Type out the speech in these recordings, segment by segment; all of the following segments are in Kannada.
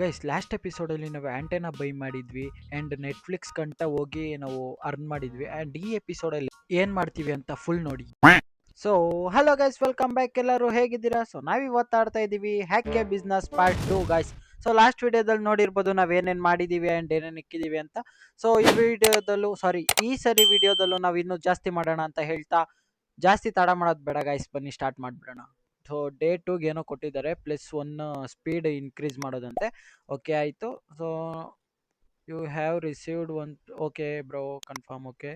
ಗೈಸ್ ಲಾಸ್ಟ್ ಎಪಿಸೋಡಲ್ಲಿ ನಾವು ಆ್ಯಂಟೆನಾ ಬೈ ಮಾಡಿದ್ವಿ ಆ್ಯಂಡ್ ನೆಟ್ಫ್ಲಿಕ್ಸ್ ಕಂಟ ಹೋಗಿ ನಾವು ಅರ್ನ್ ಮಾಡಿದ್ವಿ ಆ್ಯಂಡ್ ಈ ಎಪಿಸೋಡಲ್ಲಿ ಏನು ಮಾಡ್ತೀವಿ ಅಂತ ಫುಲ್ ನೋಡಿ. So hello guys, welcome back. ಎಲ್ಲರೂ ಹೇಗಿದ್ದೀರಾ? ಸೊ ನಾವಿವತ್ತು ಆಡ್ತಾ ಇದ್ದೀವಿ ಹ್ಯಾಕೆ business part 2 guys. So last ವಿಡಿಯೋದಲ್ಲಿ ನೋಡಿರ್ಬೋದು ನಾವು ಏನೇನು ಮಾಡಿದ್ದೀವಿ ಆ್ಯಂಡ್ ಏನೇನು ಇಕ್ಕಿದ್ದೀವಿ ಅಂತ. ಸೊ ಈ ಸರಿ ವಿಡಿಯೋದಲ್ಲೂ ನಾವು ಇನ್ನೂ ಜಾಸ್ತಿ ಮಾಡೋಣ ಅಂತ ಹೇಳ್ತಾ ಜಾಸ್ತಿ ತಡ ಮಾಡೋದು ಬೇಡ ಗೈಸ್, ಬನ್ನಿ ಸ್ಟಾರ್ಟ್ ಮಾಡಿಬಿಡೋಣ. ಸೊ ಡೇ 2ಗೆ ಏನೋ ಕೊಟ್ಟಿದ್ದಾರೆ, +1 ಸ್ಪೀಡ್ ಇನ್ಕ್ರೀಸ್ ಮಾಡೋದಂತೆ. ಓಕೆ ಆಯಿತು. So you have received one. Okay bro, confirm. Okay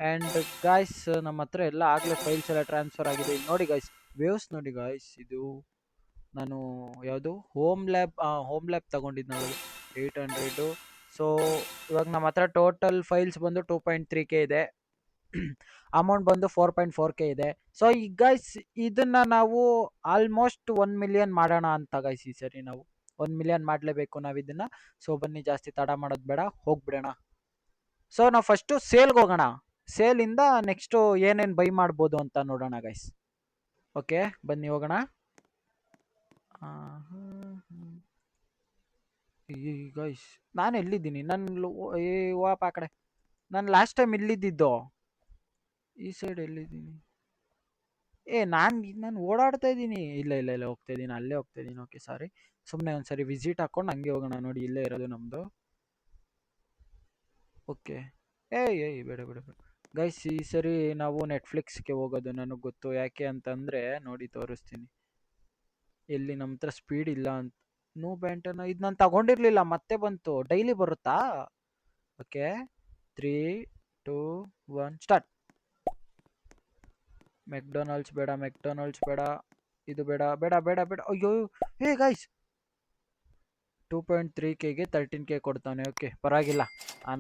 and guys ನಮ್ಮ ಹತ್ರ ಎಲ್ಲ ಆಗಲೇ ಫೈಲ್ಸ್ ಎಲ್ಲ ಟ್ರಾನ್ಸ್ಫರ್ ಆಗಿದೆ. ಇಲ್ಲಿ ನೋಡಿ ಗಾಯ್ಸ್, ವೇವ್ಸ್ ನೋಡಿ ಗಾಯ್ಸ್. ಇದು ನಾನು ಯಾವುದು ಹೋಮ್ ಲ್ಯಾಬ್ ತಗೊಂಡಿದ್ದು 800. ಸೊ ಇವಾಗ ನಮ್ಮ ಹತ್ರ ಟೋಟಲ್ ಫೈಲ್ಸ್ ಬಂದು 2.3K ಇದೆ, ಅಮೌಂಟ್ ಬಂದು 4.4K ಇದೆ. ಸೊ ಈಗ ಗೈಸ್ ಇದನ್ನ ನಾವು ಆಲ್ಮೋಸ್ಟ್ 1 ಮಿಲಿಯನ್ ಮಾಡೋಣ ಅಂತ ಗೈಸ್. ಈ ಸರಿ ನಾವು 1 ಮಿಲಿಯನ್ ಮಾಡಲೇಬೇಕು ನಾವು ಇದನ್ನ. ಸೊ ಬನ್ನಿ ಜಾಸ್ತಿ ತಡ ಮಾಡೋದು ಬೇಡ, ಹೋಗ್ಬಿಡೋಣ. ಸೊ ನಾವು ಫಸ್ಟು ಸೇಲ್ಗೆ ಹೋಗೋಣ. ಸೇಲಿಂದ ನೆಕ್ಸ್ಟು ಏನೇನು ಬೈ ಮಾಡ್ಬೋದು ಅಂತ ನೋಡೋಣ ಗೈಸ್. ಓಕೆ ಬನ್ನಿ ಹೋಗೋಣ. ಈ ಗೈಸ್ ನಾನು ಎಲ್ಲಿದ್ದೀನಿ? ವಾಪ ಆ ಕಡೆ. ನಾನು ಲಾಸ್ಟ್ ಟೈಮ್ ಇಲ್ಲಿದ್ದಿದ್ದು. ಈ ಸೈಡ್ ಎಲ್ಲಿದ್ದೀನಿ? ನಾನು ಓಡಾಡ್ತಾ ಇದ್ದೀನಿ. ಇಲ್ಲ ಹೋಗ್ತಾ ಇದ್ದೀನಿ, ಅಲ್ಲೇ ಹೋಗ್ತಾ ಇದ್ದೀನಿ. ಓಕೆ ಸಾರಿ, ಸುಮ್ಮನೆ ಒಂದ್ಸರಿ ವಿಸಿಟ್ ಹಾಕೊಂಡು ಹಂಗೆ ಹೋಗೋಣ. ನೋಡಿ ಇಲ್ಲೇ ಇರೋದು ನಮ್ಮದು. ಓಕೆ ಬೇಡ ಗೈಸ್, ಈ ಸರಿ ನಾವು ನೆಟ್ಫ್ಲಿಕ್ಸ್ಗೆ ಹೋಗೋದು. ನನಗೆ ಗೊತ್ತು ಯಾಕೆ ಅಂತಂದರೆ, ನೋಡಿ ತೋರಿಸ್ತೀನಿ. ಎಲ್ಲಿ ನಮ್ಮ ಹತ್ರ ಸ್ಪೀಡ್ ಇಲ್ಲ ಅಂತ. ನೋ ಬ್ಯಾಂಟನ ಇದು ನಾನು ತಗೊಂಡಿರಲಿಲ್ಲ, ಮತ್ತೆ ಬಂತು. ಡೈಲಿ ಬರುತ್ತಾ? Okay 3, 2, 1 start. ಮೆಕ್ಡೊನಾಲ್ಡ್ಸ್ ಬೇಡ, ಇದು ಬೇಡ. ಅಯ್ಯೋ ಗೈಸ್ 2.3Kಗೆ 13K ಕೊಡ್ತಾನೆ. ಓಕೆ ಪರವಾಗಿಲ್ಲ,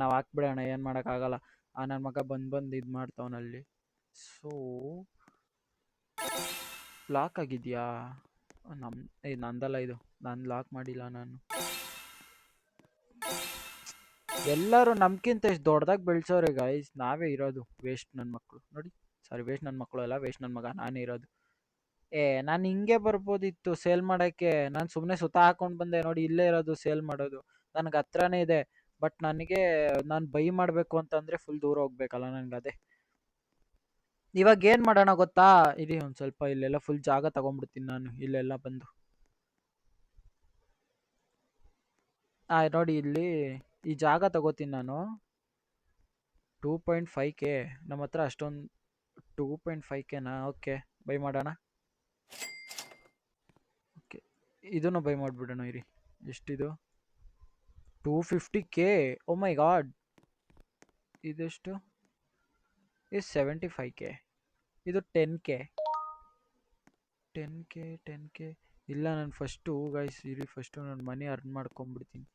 ನಾವು ಹಾಕ್ಬಿಡೋಣ, ಏನು ಮಾಡೋಕ್ಕಾಗಲ್ಲ. ನನ್ನ ಮಗ ಬಂದು ಇದು ಮಾಡ್ತಾವನಲ್ಲಿ. ಸೊ ಲಾಕ್ ಆಗಿದೆಯಾ? ನಂದಲ್ಲ ಇದು, ನಾನು ಲಾಕ್ ಮಾಡಿಲ್ಲ. ನಾನು ಎಲ್ಲರೂ ನಮ್ಗಿಂತ ಎಷ್ಟು ದೊಡ್ಡದಾಗಿ ಬೆಳೆಸೋರೆ ಗೈಸ್. ನಾವೇ ಇರೋದು ವೇಸ್ಟ್ ನನ್ನ ಮಕ್ಕಳು. ನೋಡಿ, ಸಾರಿ, ವೇಸ್ಟ್ ನನ್ನ ಮಕ್ಕಳು ಅಲ್ಲ, ವೇಸ್ಟ್ ನನ್ನ ಮಗ ನಾನೇ ಇರೋದು. ನಾನು ಹಿಂಗೆ ಬರ್ಬೋದಿತ್ತು ಸೇಲ್ ಮಾಡೋಕ್ಕೆ. ನಾನು ಸುಮ್ಮನೆ ಸುತ್ತ ಹಾಕೊಂಡು ಬಂದೆ. ನೋಡಿ ಇಲ್ಲೇ ಇರೋದು ಸೇಲ್ ಮಾಡೋದು, ನನಗೆ ಹತ್ರನೇ ಇದೆ. ಬಟ್ ನಾನು ಬೈ ಮಾಡಬೇಕು ಅಂತಂದರೆ ಫುಲ್ ದೂರ ಹೋಗ್ಬೇಕಲ್ಲ ನನಗೆ. ಅದೇ ಇವಾಗ ಏನು ಮಾಡೋಣ ಗೊತ್ತಾ? ಇರಿ ಒಂದು ಸ್ವಲ್ಪ ಇಲ್ಲೆಲ್ಲ ಫುಲ್ ಜಾಗ ತಗೊಂಡ್ಬಿಡ್ತೀನಿ ನಾನು. ಇಲ್ಲೆಲ್ಲ ಬಂದು ನೋಡಿ ಇಲ್ಲಿ ಈ ಜಾಗ ತಗೋತೀನಿ ನಾನು. 2.5K ನಮ್ಮ ಹತ್ರ ಅಷ್ಟೊಂದು. 2.5Kನಾ? ಓಕೆ ಬೈ ಮಾಡೋಣ. ಓಕೆ ಇದನ್ನು ಬೈ ಮಾಡಿಬಿಡೋಣ. ಇರಿ, ಎಷ್ಟಿದು? 250K. ಓ ಮೈ ಗಾಡ್. ಇದೆಷ್ಟು? ಇದು 75K. ಇದು 10K. ಇಲ್ಲ, ನಾನು ಫಸ್ಟು ಗೈಸ್ ಇರಿ, ಫಸ್ಟು ನಾನು ಮನಿ ಅರ್ನ್ ಮಾಡ್ಕೊಂಬಿಡ್ತೀನಿ.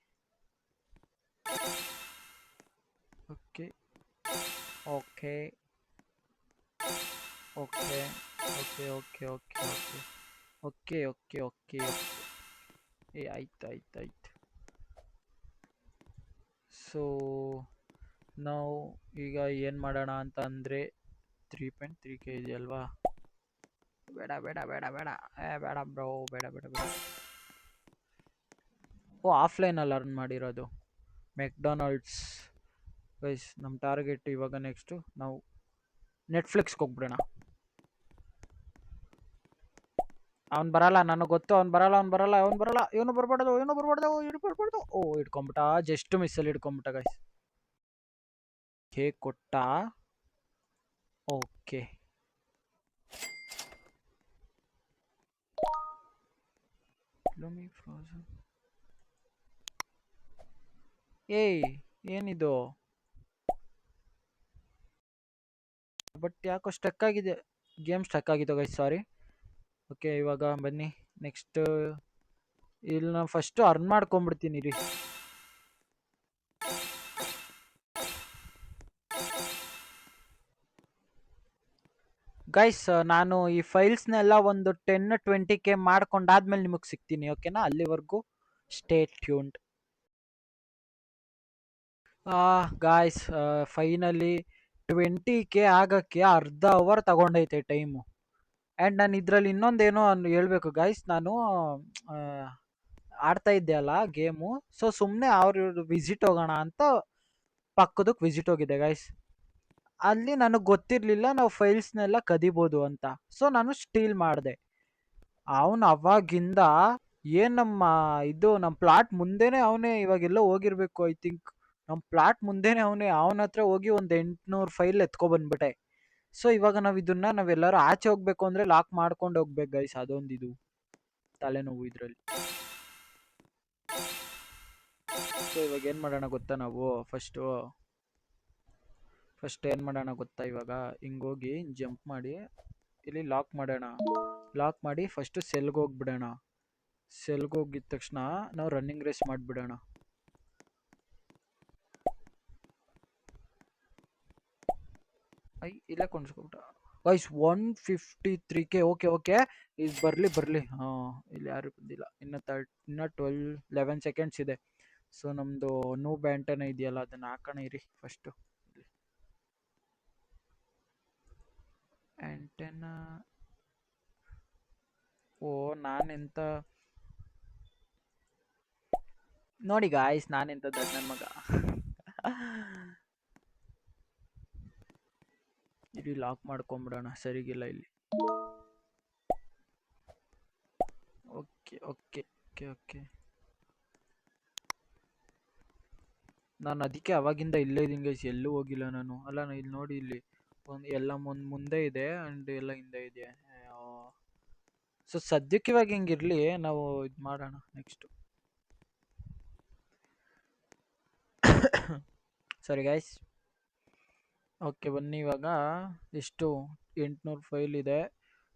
Okay okay okay okay okay okay okay okay okay okay ಆಯ್ತು. ಸೊ ನಾವು ಈಗ ಏನು ಮಾಡೋಣ ಅಂತ ಅಂದರೆ, 3.3K ಇದೆಯಲ್ವಾ? ಬೇಡ ಬೇಡ ಬ್ರೋ, ಬೇಡ. ಆಫ್ಲೈನಲ್ಲಿ ಅರ್ನ್ ಮಾಡಿರೋದು ಮೆಕ್ಡೊನಾಲ್ಡ್ಸ್ ಗೈಸ್. ನಮ್ಮ ಟಾರ್ಗೆಟ್ ಇವಾಗ ನೆಕ್ಸ್ಟು ನಾವು ನೆಟ್ಫ್ಲಿಕ್ಸ್ಗೆ ಹೋಗ್ಬಿಡೋಣ. ಅವ್ನು ಬರಲ್ಲ, ನನಗೆ ಗೊತ್ತು. ಅವ್ನು ಬರಲ್ಲ. ಇವನು ಬರ್ಬಾರ್ದು. ಓ ಹಿಡ್ಕೊಂಬಿಟ್ಟ, ಜಸ್ಟ್ ಮಿಸ್ಸಲ್ಲಿ ಹಿಡ್ಕೊಂಬಿಟ್ಟ ಗೈಸ್. ಹೇಗೆ ಕೊಟ್ಟ? Okay frozen. ಏನಿದು? ಬಟ್ ಯಾಕೋ ಸ್ಟಕ್ ಆಗಿದೆ, ಗೇಮ್ ಸ್ಟಕ್ ಆಗಿದೆ ಗೈಸ್, ಸಾರಿ. ಓಕೆ ಇವಾಗ ಬನ್ನಿ ನೆಕ್ಸ್ಟ್. ಇಲ್ಲಿ ನಾನು ಫಸ್ಟು ಅರ್ನ್ ಮಾಡ್ಕೊಂಬಿಡ್ತೀನಿ ರೀ. ಗೈಸ್ ನಾನು ಈ ಫೈಲ್ಸ್ನೆಲ್ಲ ಒಂದು 10-20K ಮಾಡ್ಕೊಂಡಾದ್ಮೇಲೆ ನಿಮಗೆ ಸಿಗ್ತೀನಿ, ಓಕೆನಾ? ಅಲ್ಲಿವರೆಗೂ stay tuned. Guys finally 20K ಆಗೋಕ್ಕೆ ಅರ್ಧ ಅವರ್ ತಗೊಂಡೈತೆ ಟೈಮು. ಆ್ಯಂಡ್ ನಾನು ಇದರಲ್ಲಿ ಇನ್ನೊಂದೇನೋ ಹೇಳ್ಬೇಕು ಗಾಯ್ಸ್. ನಾನು ಆಡ್ತಾ ಇದ್ದೆ ಅಲ್ಲ ಗೇಮು. ಸೊ ಸುಮ್ಮನೆ ಅವ್ರ ವಿಸಿಟ್ ಹೋಗೋಣ ಅಂತ ಪಕ್ಕದಕ್ಕೆ ವಿಸಿಟ್ ಹೋಗಿದ್ದೆ ಗೈಸ್. ಅಲ್ಲಿ ನನಗೆ ಗೊತ್ತಿರಲಿಲ್ಲ ನಾವು ಫೈಲ್ಸ್ನೆಲ್ಲ ಕದಿಬೋದು ಅಂತ. ಸೊ ನಾನು ಸ್ಟೀಲ್ ಮಾಡಿದೆ. ಅವನು ಅವಾಗಿಂದ ಏನ್ ನಮ್ಮ ಪ್ಲಾಟ್ ಮುಂದೆನೆ ಅವನೇ, ಇವಾಗೆಲ್ಲ ಹೋಗಿರ್ಬೇಕು ಐ ಥಿಂಕ್. ನಮ್ಮ ಪ್ಲಾಟ್ ಮುಂದೆನೆ ಅವನ ಹತ್ರ ಹೋಗಿ ಒಂದು 800 ಫೈಲ್ ಎತ್ಕೊ ಬಂದ್ಬಿಟ್ಟೆ. ಸೊ ಇವಾಗ ನಾವೆಲ್ಲರೂ ಆಚೆ ಹೋಗ್ಬೇಕು ಅಂದ್ರೆ ಲಾಕ್ ಮಾಡ್ಕೊಂಡು ಹೋಗ್ಬೇಕು ಗೈಸ್. ಅದೊಂದಿದು ತಲೆನೋವು ಇದ್ರಲ್ಲಿ. ಸೊ ಇವಾಗ ಏನ್ ಮಾಡೋಣ ಗೊತ್ತಾ, ನಾವು ಫಸ್ಟ್ ಏನ್ ಮಾಡೋಣ ಗೊತ್ತಾ, ಇವಾಗ ಹಿಂಗೋಗಿ ಜಂಪ್ ಮಾಡಿ ಇಲ್ಲಿ ಲಾಕ್ ಮಾಡೋಣ. ಲಾಕ್ ಮಾಡಿ ಫಸ್ಟ್ ಸೆಲ್ಗೆ ಹೋಗ್ಬಿಡೋಣ. ಸೆಲ್ಗೆ ಹೋಗಿದ ತಕ್ಷಣ ನಾವು ರನ್ನಿಂಗ್ ರೇಸ್ ಮಾಡಿಬಿಡೋಣ. ಇಲ್ಲೇ ಕೊಂಡ್ಸ್ಕೊಬಿಟ್ಟ ಗೈಸ್. 153K. ಓಕೆ ಇದು ಬರ್ಲಿ. ಇಲ್ಲಿ ಯಾರು ಬಂದಿಲ್ಲ. ಇನ್ನ 11 ಸೆಕೆಂಡ್ಸ್ ಇದೆ. ಸೊ ನಮ್ದು ನೂಬ್ ಆಂಟೆನಾ ಇದೆಯಲ್ಲ, ಅದನ್ನ ಹಾಕೋಣ ಇರಿ ಫಸ್ಟ್. ಆಂಟೆನಾ. ಓ ನಾನೆಂತ ನೋಡಿ ಗಾಯ್ಸ್, ನಾನೆಂತ ದೊಡ್ಡ ನನ್ನ ಮಗ. ಇಲ್ಲಿ ಲಾಕ್ ಮಾಡ್ಕೊಂಬಿಡೋಣ, ಸರಿಗಿಲ್ಲ ಇಲ್ಲಿ. ಓಕೆ. ನಾನು ಅದಕ್ಕೆ ಅವಾಗಿಂದ ಇಲ್ಲೇ ಇದ್ದೀನಿ ಗೈಸ್, ಎಲ್ಲೂ ಹೋಗಿಲ್ಲ ನಾನು. ಅಲ್ಲ ಇಲ್ಲಿ ನೋಡಿ, ಇಲ್ಲಿ ಎಲ್ಲ ಮುಂದೆ ಇದೆ ಅಂಡ್ ಎಲ್ಲ ಹಿಂದೆ ಇದೆ. ಸೊ ಸದ್ಯಕ್ಕೆ ಇವಾಗ ಹಿಂಗಿರ್ಲಿ, ನಾವು ಇದು ಮಾಡೋಣ ನೆಕ್ಸ್ಟ್. ಸರಿ ಗೈಸ್. ಓಕೆ ಬನ್ನಿ. ಇವಾಗ ಎಷ್ಟು 800 ಫೈಲ್ ಇದೆ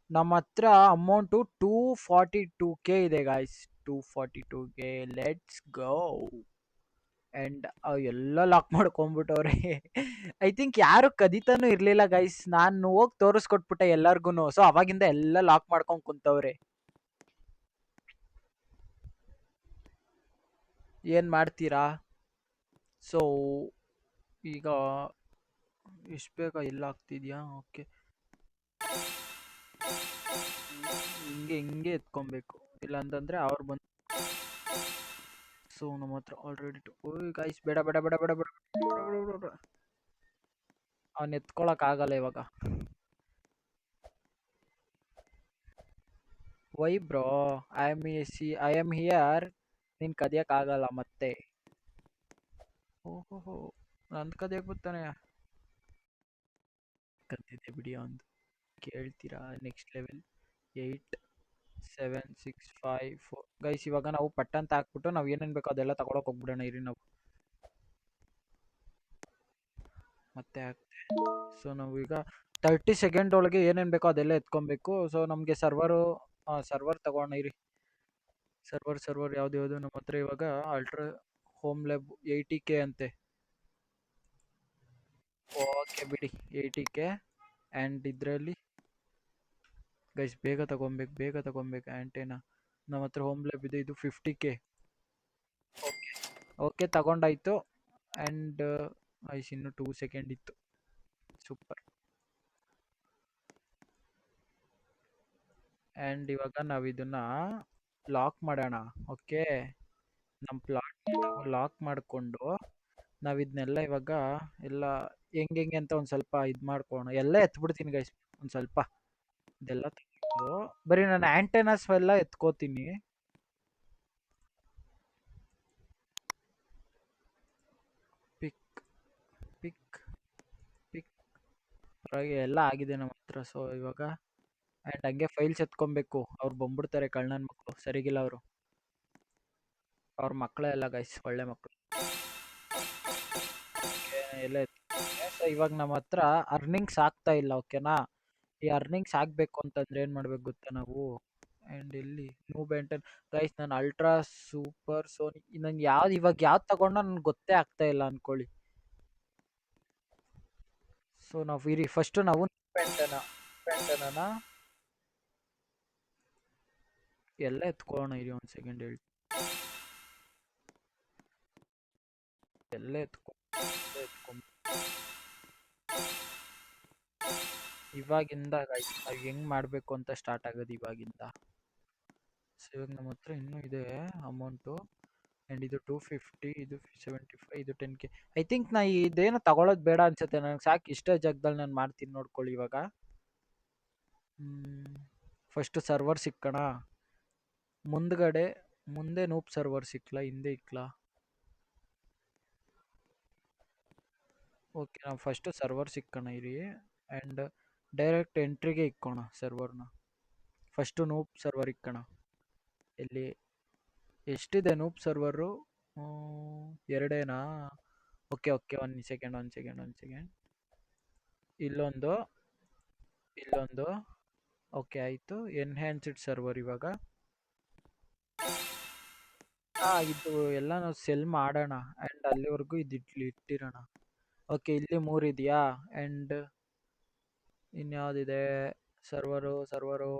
ನಮ್ಮ ಹತ್ರ. ಅಮೌಂಟು 242K ಇದೆ guys. 242K. Let's go. And ಎಲ್ಲ ಲಾಕ್ ಮಾಡ್ಕೊಂಡ್ಬಿಟ್ಟವ್ರೆ. ಐ ಥಿಂಕ್ ಯಾರು ಕದಿತಾನು ಇರ್ಲಿಲ್ಲ ಗೈಸ್. ನಾನು ಹೋಗಿ ತೋರಿಸ್ಕೊಟ್ಬಿಟ್ಟೆ ಎಲ್ಲಾರ್ಗು. ಸೊ ಅವಾಗಿಂದ ಎಲ್ಲ ಲಾಕ್ ಮಾಡ್ಕೊಂಡ್ ಕುಂತವ್ರೆ. ಏನ್ ಮಾಡ್ತೀರಾ? ಸೊ ಈಗ ಎಷ್ಟು ಬೇಗ ಇಲ್ಲ ಆಗ್ತಿದ್ಯಾ? ಓಕೆ, ಹಿಂಗೆ ಎತ್ಕೊಬೇಕು, ಇಲ್ಲ ಅಂತಂದ್ರೆ ಅವ್ರು ಬಂದು. ಸೊ ನಮ್ಮ ಹತ್ರ ಆಲ್ರೆಡಿ ಗೈಸ್, ಬೇಡ. ಅವ್ನು ಎತ್ಕೊಳಕ್ ಆಗಲ್ಲ ಇವಾಗ. Why bro, I am here. ನೀನ್ ಕದಿಯಕ್ ಆಗಲ್ಲ ಮತ್ತೆ. ಓಹೋ, ನಂದ್ ಕದಿಯಕ್ ಬರ್ತಾನೆ. ಕದ್ದಿದ್ದೆ ಬಿಡಿ ಒಂದು. ಕೇಳ್ತೀರಾ? Next level 8 7 6 5 4. ಗೈಸ್ ಇವಾಗ ನಾವು ಪಟ್ಟಂತ ಹಾಕ್ಬಿಟ್ಟು ನಾವು ಏನೇನ್ ಬೇಕೋ ಅದೆಲ್ಲ ತಗೊಳಕ್ ಹೋಗ್ಬಿಡೋಣ ಇರಿ ನಾವು. ಮತ್ತೆ ಹಾಕ್ತೆ. ಸೊ ನಾವು ಈಗ 30 ಸೆಕೆಂಡ್ ಒಳಗೆ ಏನೇನ್ ಬೇಕೋ ಅದೆಲ್ಲ ಎತ್ಕೊಬೇಕು. ಸೊ ನಮ್ಗೆ ಸರ್ವರ್ ತಗೋಣ ಇರಿ. ಸರ್ವರ್ ಯಾವ್ದು ನಮ್ಮ ಹತ್ರ ಇವಾಗ ಅಲ್ಟ್ರಾ ಹೋಮ್ ಲ್ಯಾಬ್ 80K ಅಂತೆ. ಓಕೆ ಬಿಡಿ, 80K. ಆ್ಯಂಡ್ ಇದರಲ್ಲಿ ಗೈಸ್ ಬೇಗ ತಗೊಬೇಕು ಆಂಟೆನಾ. ನಮ್ಮ ಹತ್ರ ಹೋಮ್ ಲ್ಯಾಬ್ ಇದೆ, ಇದು 50K. ಓಕೆ ತಗೊಂಡಾಯ್ತು. ಆ್ಯಂಡ್ ಐಸ್ ಇನ್ನು 2 ಸೆಕೆಂಡ್ ಇತ್ತು. ಸೂಪರ್. ಆ್ಯಂಡ್ ಇವಾಗ ನಾವು ಇದನ್ನ ಲಾಕ್ ಮಾಡೋಣ. ಓಕೆ, ನಮ್ಮ ಪ್ಲಾಟ್ ಲಾಕ್ ಮಾಡಿಕೊಂಡು ನಾವು ಇದನ್ನೆಲ್ಲ ಇವಾಗ ಎಲ್ಲ ಹೆಂಗೆ ಅಂತ ಒಂದು ಸ್ವಲ್ಪ ಇದು ಮಾಡ್ಕೋಣ. ಎಲ್ಲ ಎತ್ಬಿಡ್ತೀನಿ ಗೈಸ್ ಒಂದು ಸ್ವಲ್ಪ. ಇದೆಲ್ಲ ತೆಗೆದು ಬರೀ ನಾನು ಆಂಟೆನಾಸ್ ಎಲ್ಲ ಎತ್ಕೋತೀನಿ. ಪಿಕ್ ಎಲ್ಲ ಆಗಿದೆ ನಮ್ಮ ಹತ್ರ. ಸೊ ಇವಾಗ ಆ್ಯಂಡ್ ಹಂಗೆ ಫೈಲ್ಸ್ ಎತ್ಕೊಬೇಕು. ಅವ್ರು ಬಂದ್ಬಿಡ್ತಾರೆ ಕಳ್ಳನ ಮಕ್ಕಳು, ಸರಿಗಿಲ್ಲ ಅವರು. ಅವ್ರ ಮಕ್ಕಳೇ ಎಲ್ಲ ಗೈಸ್, ಒಳ್ಳೆ ಮಕ್ಕಳು ಎಲ್ಲ. ಸೊ ಇವಾಗ ನಮ್ಮ ಹತ್ರ ಅರ್ನಿಂಗ್ಸ್ ಆಗ್ತಾ ಇಲ್ಲ. ಓಕೆನಾ? ಈ ಅರ್ನಿಂಗ್ಸ್ ಆಗ್ಬೇಕು ಅಂತಂದ್ರೆ ಏನ್ ಮಾಡ್ಬೇಕು ಗೊತ್ತಾ ನಾವು? ಆ್ಯಂಡ್ ಇಲ್ಲಿ ನೂಬ್ ಆಂಟೆನಾ ಗೈಸ್, ನಾನು ಅಲ್ಟ್ರಾ ಸೂಪರ್ ಸೋನಿ ನಾನು ಇವಾಗ ಯಾವ್ದು ತಗೊಂಡ ನನ್ಗೆ ಗೊತ್ತೇ ಆಗ್ತಾ ಇಲ್ಲ ಅನ್ಕೊಳ್ಳಿ. ಸೊ ನಾವು ಇರಿ ಫಸ್ಟ್ ನಾವು ಆಂಟೆನಾನ ಎಲ್ಲ ಎತ್ಕೊಳ್ಳೋಣ ಇರಿ. ಒಂದು ಸೆಕೆಂಡ್ ಹೇಳಿ. ಎಲ್ಲ ಇವಾಗಿಂದ ಹೆಂಗ್ ಮಾಡ್ಬೇಕು ಅಂತ ಸ್ಟಾರ್ಟ್ ಆಗೋದು ಇವಾಗಿಂದ. ಇವಾಗ ನಮ್ಮ ಹತ್ರ ಇನ್ನೂ ಇದೆ ಅಮೌಂಟು. ಆ್ಯಂಡ್ ಇದು 250, ಇದು 75, ಇದು 10K. ಐ ಥಿಂಕ್ ನಾ ಇದೇನು ತಗೊಳ್ಳೋದು ಬೇಡ ಅನ್ಸುತ್ತೆ, ನನಗೆ ಸಾಕು ಇಷ್ಟೇ ಜಾಗದಲ್ಲಿ ನಾನು ಮಾಡ್ತೀನಿ ನೋಡ್ಕೊಳ್ಳಿ ಇವಾಗ. ಫಸ್ಟ್ ಸರ್ವರ್ ಸಿಕ್ಕಣ, ಮುಂದ್ಗಡೆ ಮುಂದೆ ನೂಪ್ ಸರ್ವರ್ ಸಿಕ್ಲಾ ಹಿಂದೆ ಇಕ್ಲಾ? ಓಕೆ, ನಾವು ಫಸ್ಟ್ ಸರ್ವರ್ ಸಿಕ್ಕಣ ಇರಿ. ಆ್ಯಂಡ್ ಡೈರೆಕ್ಟ್ ಎಂಟ್ರಿಗೆ ಇಕ್ಕೋಣ ಸರ್ವರ್ನ. ಫಸ್ಟು ನೂಪ್ ಸರ್ವರ್ ಇಕ್ಕೋಣ. ಎಲ್ಲಿ ಎಷ್ಟಿದೆ ನೂಪ್ ಸರ್ವರು? ಎರಡೇನಾ? ಓಕೆ ಓಕೆ, ಒಂದು ಸೆಕೆಂಡ್. ಇಲ್ಲೊಂದು, ಇಲ್ಲೊಂದು. ಓಕೆ ಆಯಿತು. ಎನ್ಹ್ಯಾನ್ಸ್ಡ್ ಸರ್ವರ್ ಇವಾಗ. ಇದು ಎಲ್ಲ ನಾವು ಸೆಲ್ ಮಾಡೋಣ ಆ್ಯಂಡ್ ಅಲ್ಲಿವರೆಗೂ ಇದು ಇಟ್ಟಿರೋಣ. ಓಕೆ, ಇಲ್ಲಿ ಮೂರಿದೆಯಾ? ಆ್ಯಂಡ್ ಇನ್ಯಾವುದಿದೆ? Server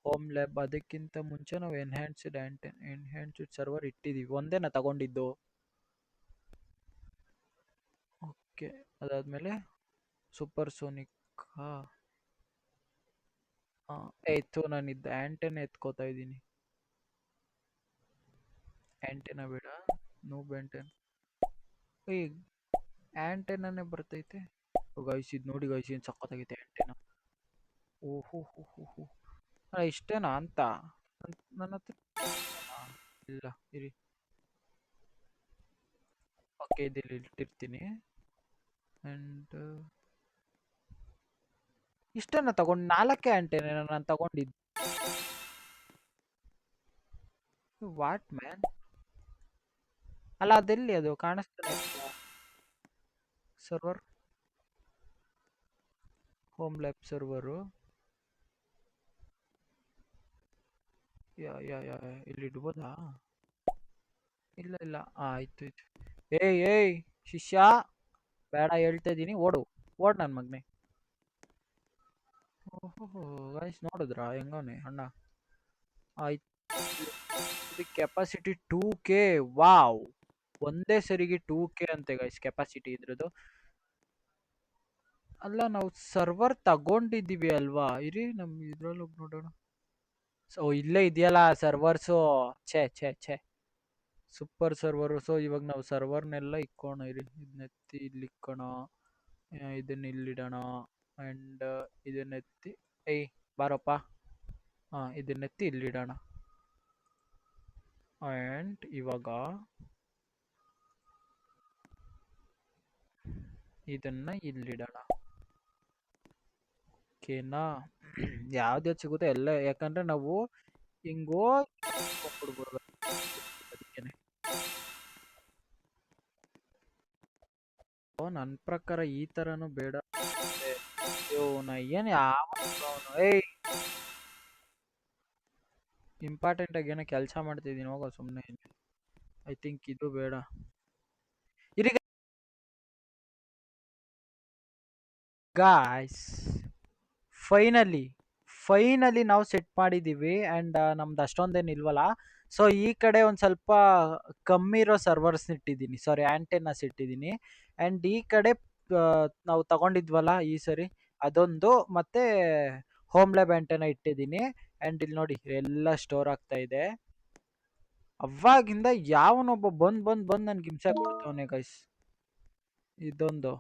home lab. ಅದಕ್ಕಿಂತ ಮುಂಚೆ ನಾವು ಎನ್ಹ್ಯಾನ್ಸ್ಡ್ ಸರ್ವರ್ ಇಟ್ಟಿದ್ದೀವಿ, ಒಂದೇನ ತಗೊಂಡಿದ್ದು. ಓಕೆ, ಅದಾದಮೇಲೆ ಸೂಪರ್ ಸೋನಿಕ್. ಆಯಿತು, ನಾನಿದ್ದು ಆ್ಯಂಟೆನ ಎತ್ಕೋತಾ ಇದ್ದೀನಿ. ಆ್ಯಂಟೆನ ಬೇಡ, ನೂಬ್ ಆ್ಯಂಟೆನ್. ಏಯ್, ಆ್ಯಂಟೆನೇ ಬರ್ತೈತೆ ಗೈಸ್. ಇದು ನೋಡಿ ಗೈಸ್, ಏನು ಸಕ್ಕತ್ತಾಗೈತೆ ಆ್ಯಂಟೆನ. ಓಹೋ ಹೋ ಹೋ ಹೋ, ಇಷ್ಟೇನಾ ಅಂತ ನನ್ನ ಹತ್ರ ಇಲ್ಲ. ಇರಿ, ಓಕೆ, ಇದಿಲ್ಲಿ ಇಟ್ಟಿರ್ತೀನಿ. ಆ್ಯಂಡ್ ಇಷ್ಟನ್ನ ತಗೊಂಡು 4 ಆ್ಯಂಟೆನ ನಾನು ತಗೊಂಡಿದ್ದು. What man? ಅಲ್ಲ, ಅದೆಲ್ಲಿ ಅದು ಕಾಣಿಸ್ತಾನೆ ಇಲ್ಲ. Server, home lab server. Yeah ಇಲ್ಲಿ ಇಡ್ಬೋದಾ? ಇಲ್ಲ ಇಲ್ಲ, ಆಯ್ತು ಆಯ್ತು. ಏಯ್ ಶಿಷ್ಯ, ಬೇಡ ಹೇಳ್ತಾ ಇದ್ದೀನಿ, ಓಡು ನನ್ನ ಮಗನೇ. ಓಹೋ ಗೈಸ್, ನೋಡಿದ್ರಾ ಹೆಂಗವನೆ ಅಣ್ಣ? ಆಯ್ತು. ಇದು ಕೆಪಾಸಿಟಿ 2K. ವಾವ್, ಒಂದೇ ಸರಿಗೆ 2K ಅಂತೆ ಗೈಸ್ ಕೆಪಾಸಿಟಿ ಇದ್ರದ್ದು. ಅಲ್ಲ, ನಾವು ಸರ್ವರ್ ತಗೊಂಡಿದ್ದೀವಿ ಅಲ್ವಾ? ಇರಿ, ನಮ್ ಇದ್ರಲ್ಲಿ ಹೋಗಿ ನೋಡೋಣ. ಸೊ ಇಲ್ಲೇ ಇದೆಯಲ್ಲ ಸರ್ವರ್ಸು. ಛೇ ಸೂಪರ್ ಸರ್ವರು. ಸೊ ಇವಾಗ ನಾವು ಸರ್ವರ್ನೆಲ್ಲ ಇಕ್ಕೋಣ ಇರಿ. ಇದನ್ನೆತ್ತಿ ಇಲ್ಲಿ ಇಕ್ಕೋಣ, ಇದನ್ನ ಇಲ್ಲಿಡೋಣ. ಆ್ಯಂಡ್ ಇದನ್ನೆತ್ತಿ, ಏಯ್ ಬಾರಪ್ಪ, ಇದನ್ನೆತ್ತಿ ಇಲ್ಲಿಡೋಣ. ಆ್ಯಂಡ್ ಇವಾಗ ಇದನ್ನ ಇಲ್ಲಿಡೋಣ. ಓಕೆನಾ? ಯಾವ್ದು ಸಿಗುತ್ತೆ ಎಲ್ಲ, ಯಾಕಂದ್ರೆ ನಾವು ಹಿಂಗೋ ಕೊಡ್ಬೋದು ಅದಕ್ಕೇನೆ. ನನ್ನ ಪ್ರಕಾರ ಈ ಥರನೂ ಬೇಡ. ನಾ ಏನು ಯಾವ ಏಯ್ ಇಂಪಾರ್ಟೆಂಟ್ ಆಗಿ ಏನೋ ಕೆಲಸ ಮಾಡ್ತಿದ್ದೀನಿ, ಹೋಗೋ ಸುಮ್ಮನೆ. ಐ ಥಿಂಕ್ ಇದು ಬೇಡ. ಇರಿ ಗಾಯ್ಸ್, ಫೈನಲಿ ನಾವು ಸೆಟ್ ಮಾಡಿದ್ದೀವಿ. ಆ್ಯಂಡ್ ನಮ್ದು ಅಷ್ಟೊಂದೇನು ಇಲ್ವಲ್ಲ. ಸೊ ಈ ಕಡೆ ಒಂದು ಸ್ವಲ್ಪ ಕಮ್ಮಿ ಇರೋ ಸರ್ವರ್ಸ್ ಇಟ್ಟಿದ್ದೀನಿ, ಸಾರಿ ಆ್ಯಂಟೆನಾಸ್ ಇಟ್ಟಿದ್ದೀನಿ. ಆ್ಯಂಡ್ ಈ ಕಡೆ ನಾವು ತಗೊಂಡಿದ್ವಲ್ಲ ಈ ಸರಿ, ಅದೊಂದು ಮತ್ತೆ ಹೋಮ್ ಲ್ಯಾಬ್ ಆ್ಯಂಟೆನಾ ಇಟ್ಟಿದ್ದೀನಿ. ಆ್ಯಂಡ್ ಇಲ್ಲಿ ನೋಡಿ ಎಲ್ಲ ಸ್ಟೋರ್ ಆಗ್ತಾ ಇದೆ. ಅವಾಗಿಂದ ಯಾವನೊಬ್ಬ ಬಂದು ನನ್ಗೆ ಹಿಂಸೆ ಕೊಡ್ತವನೆ ಗೈಸ್. ಇದೊಂದು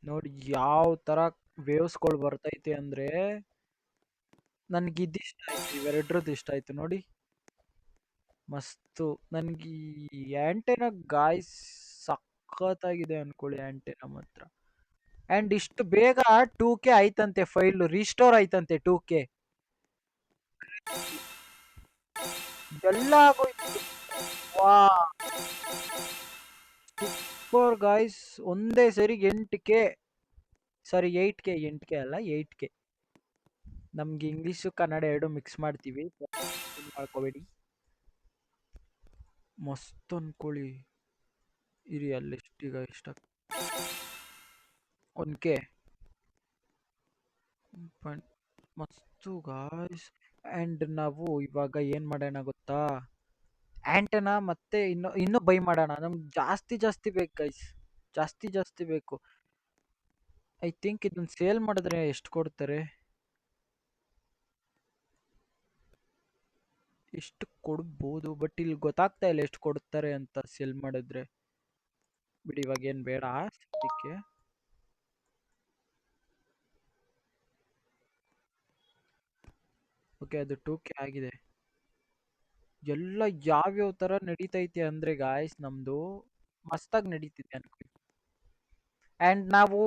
ನೋಡಿ ಯಾವ ತರ ವೇವ್ಸ್ಗಳು ಬರ್ತೈತೆ ಅಂದ್ರೆ, ನನ್ಗೆ ಇದಿಷ್ಟ ಆಯ್ತು, ಇವೆರಡ್ರದ್ದು ಇಷ್ಟ ಆಯ್ತು ನೋಡಿ, ಮಸ್ತು. ನನ್ಗೆ ಈ ಆ್ಯಂಟೆನಾ ಗಾಯ್ಸ್ ಸಖತ್ತಾಗಿದೆ ಅನ್ಕೊಳ್ಳಿ ಆ್ಯಂಟೆನಾ ಮಾತ್ರ. ಆ್ಯಂಡ್ ಇಷ್ಟು ಬೇಗ 2K ಆಯ್ತಂತೆ, ಫೈಲ್ ರೀಸ್ಟೋರ್ ಆಯ್ತಂತೆ 2K ಎಲ್ಲ ಆಗೋಯ್ತು. ವಾ ಸೂಪರ್ ಗಾಯ್ಸ್, ಒಂದೇ ಸರಿ 8K, ಸಾರಿ 8K ಅಲ್ಲ 8K. ನಮ್ಗೆ ಇಂಗ್ಲೀಷು ಕನ್ನಡ ಎರಡು ಮಿಕ್ಸ್ ಮಾಡ್ತೀವಿ, ಮಾಡ್ಕೋಬೇಡಿ. ಮಸ್ತ್ ಅನ್ಕೊಳ್ಳಿ. ಇರಿ, ಅಲ್ಲಿ ಎಷ್ಟೀಗ ಇಷ್ಟ 1K ಮಸ್ತು ಗಾಯ್ಸ್. ಆ್ಯಂಡ್ ನಾವು ಇವಾಗ ಏನು ಮಾಡೋಣ ಗೊತ್ತಾ? ಆ್ಯಂಟೆನಾ ಮತ್ತೆ ಇನ್ನೂ ಬೈ ಮಾಡೋಣ. ನಮ್ಗೆ ಜಾಸ್ತಿ ಬೇಕು ಗೈಸ್, ಜಾಸ್ತಿ ಬೇಕು. ಐ ಥಿಂಕ್ ಇದನ್ನ ಸೇಲ್ ಮಾಡಿದ್ರೆ ಎಷ್ಟು ಕೊಡ್ತಾರೆ? ಎಷ್ಟು ಕೊಡ್ಬೋದು, ಬಟ್ ಇಲ್ಲಿ ಗೊತ್ತಾಗ್ತಾ ಇಲ್ಲ ಎಷ್ಟು ಕೊಡ್ತಾರೆ ಅಂತ ಸೆಲ್ ಮಾಡಿದ್ರೆ. ಬಿಡಿ, ಇವಾಗ ಏನು ಬೇಡ ಸದ್ಯಕ್ಕೆ. ಓಕೆ, ಅದು 2K ಆಗಿದೆ. ಎಲ್ಲ ಯಾವ್ಯಾವ ತರ ನಡೀತೈತೆ ಅಂದ್ರೆ ಗಾಯ್ಸ್, ನಮ್ದು ಮಸ್ತಾಗಿ ನಡೀತಿದೆ ಅನ್ಕೊ. ಅಂಡ್ ನಾವು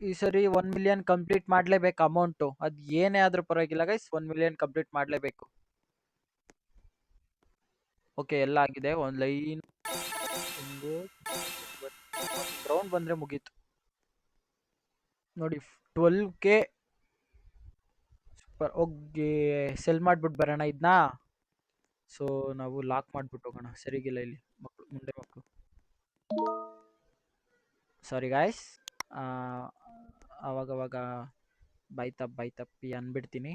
ಈ ಸರಿ 1 ಮಿಲಿಯನ್ ಕಂಪ್ಲೀಟ್ ಮಾಡ್ಲೇಬೇಕು ಅಮೌಂಟು. ಅದ್ ಏನೇ ಆದ್ರೂ ಪರವಾಗಿಲ್ಲ ಗೈಸ್, 1 ಮಿಲಿಯನ್ ಕಂಪ್ಲೀಟ್ ಮಾಡ್ಲೇಬೇಕು. ಓಕೆ, ಎಲ್ಲ ಆಗಿದೆ. ಒಂದ್ ಲೈನ್ ಒಂದು ರೌಂಡ್ ಬಂದ್ರೆ ಮುಗೀತು ನೋಡಿ. 12K. ಓಕೆ, ಸೆಲ್ ಮಾಡ್ಬಿಟ್ಟು ಬರೋಣ ಇದನ್ನ. ಸೊ ನಾವು ಲಾಕ್ ಮಾಡ್ಬಿಟ್ಟು ಹೋಗೋಣ. ಸರಿಗಿಲ್ಲ ಇಲ್ಲಿ ಮಕ್ಕಳು, ಮುಂದೆ ಮಕ್ಕಳು. ಸಾರಿ ಗಾಯ್ಸ್, ಅವಾಗವಾಗ ಬೈ ತಪ್ಪಿ ಅನ್ಬಿಡ್ತೀನಿ.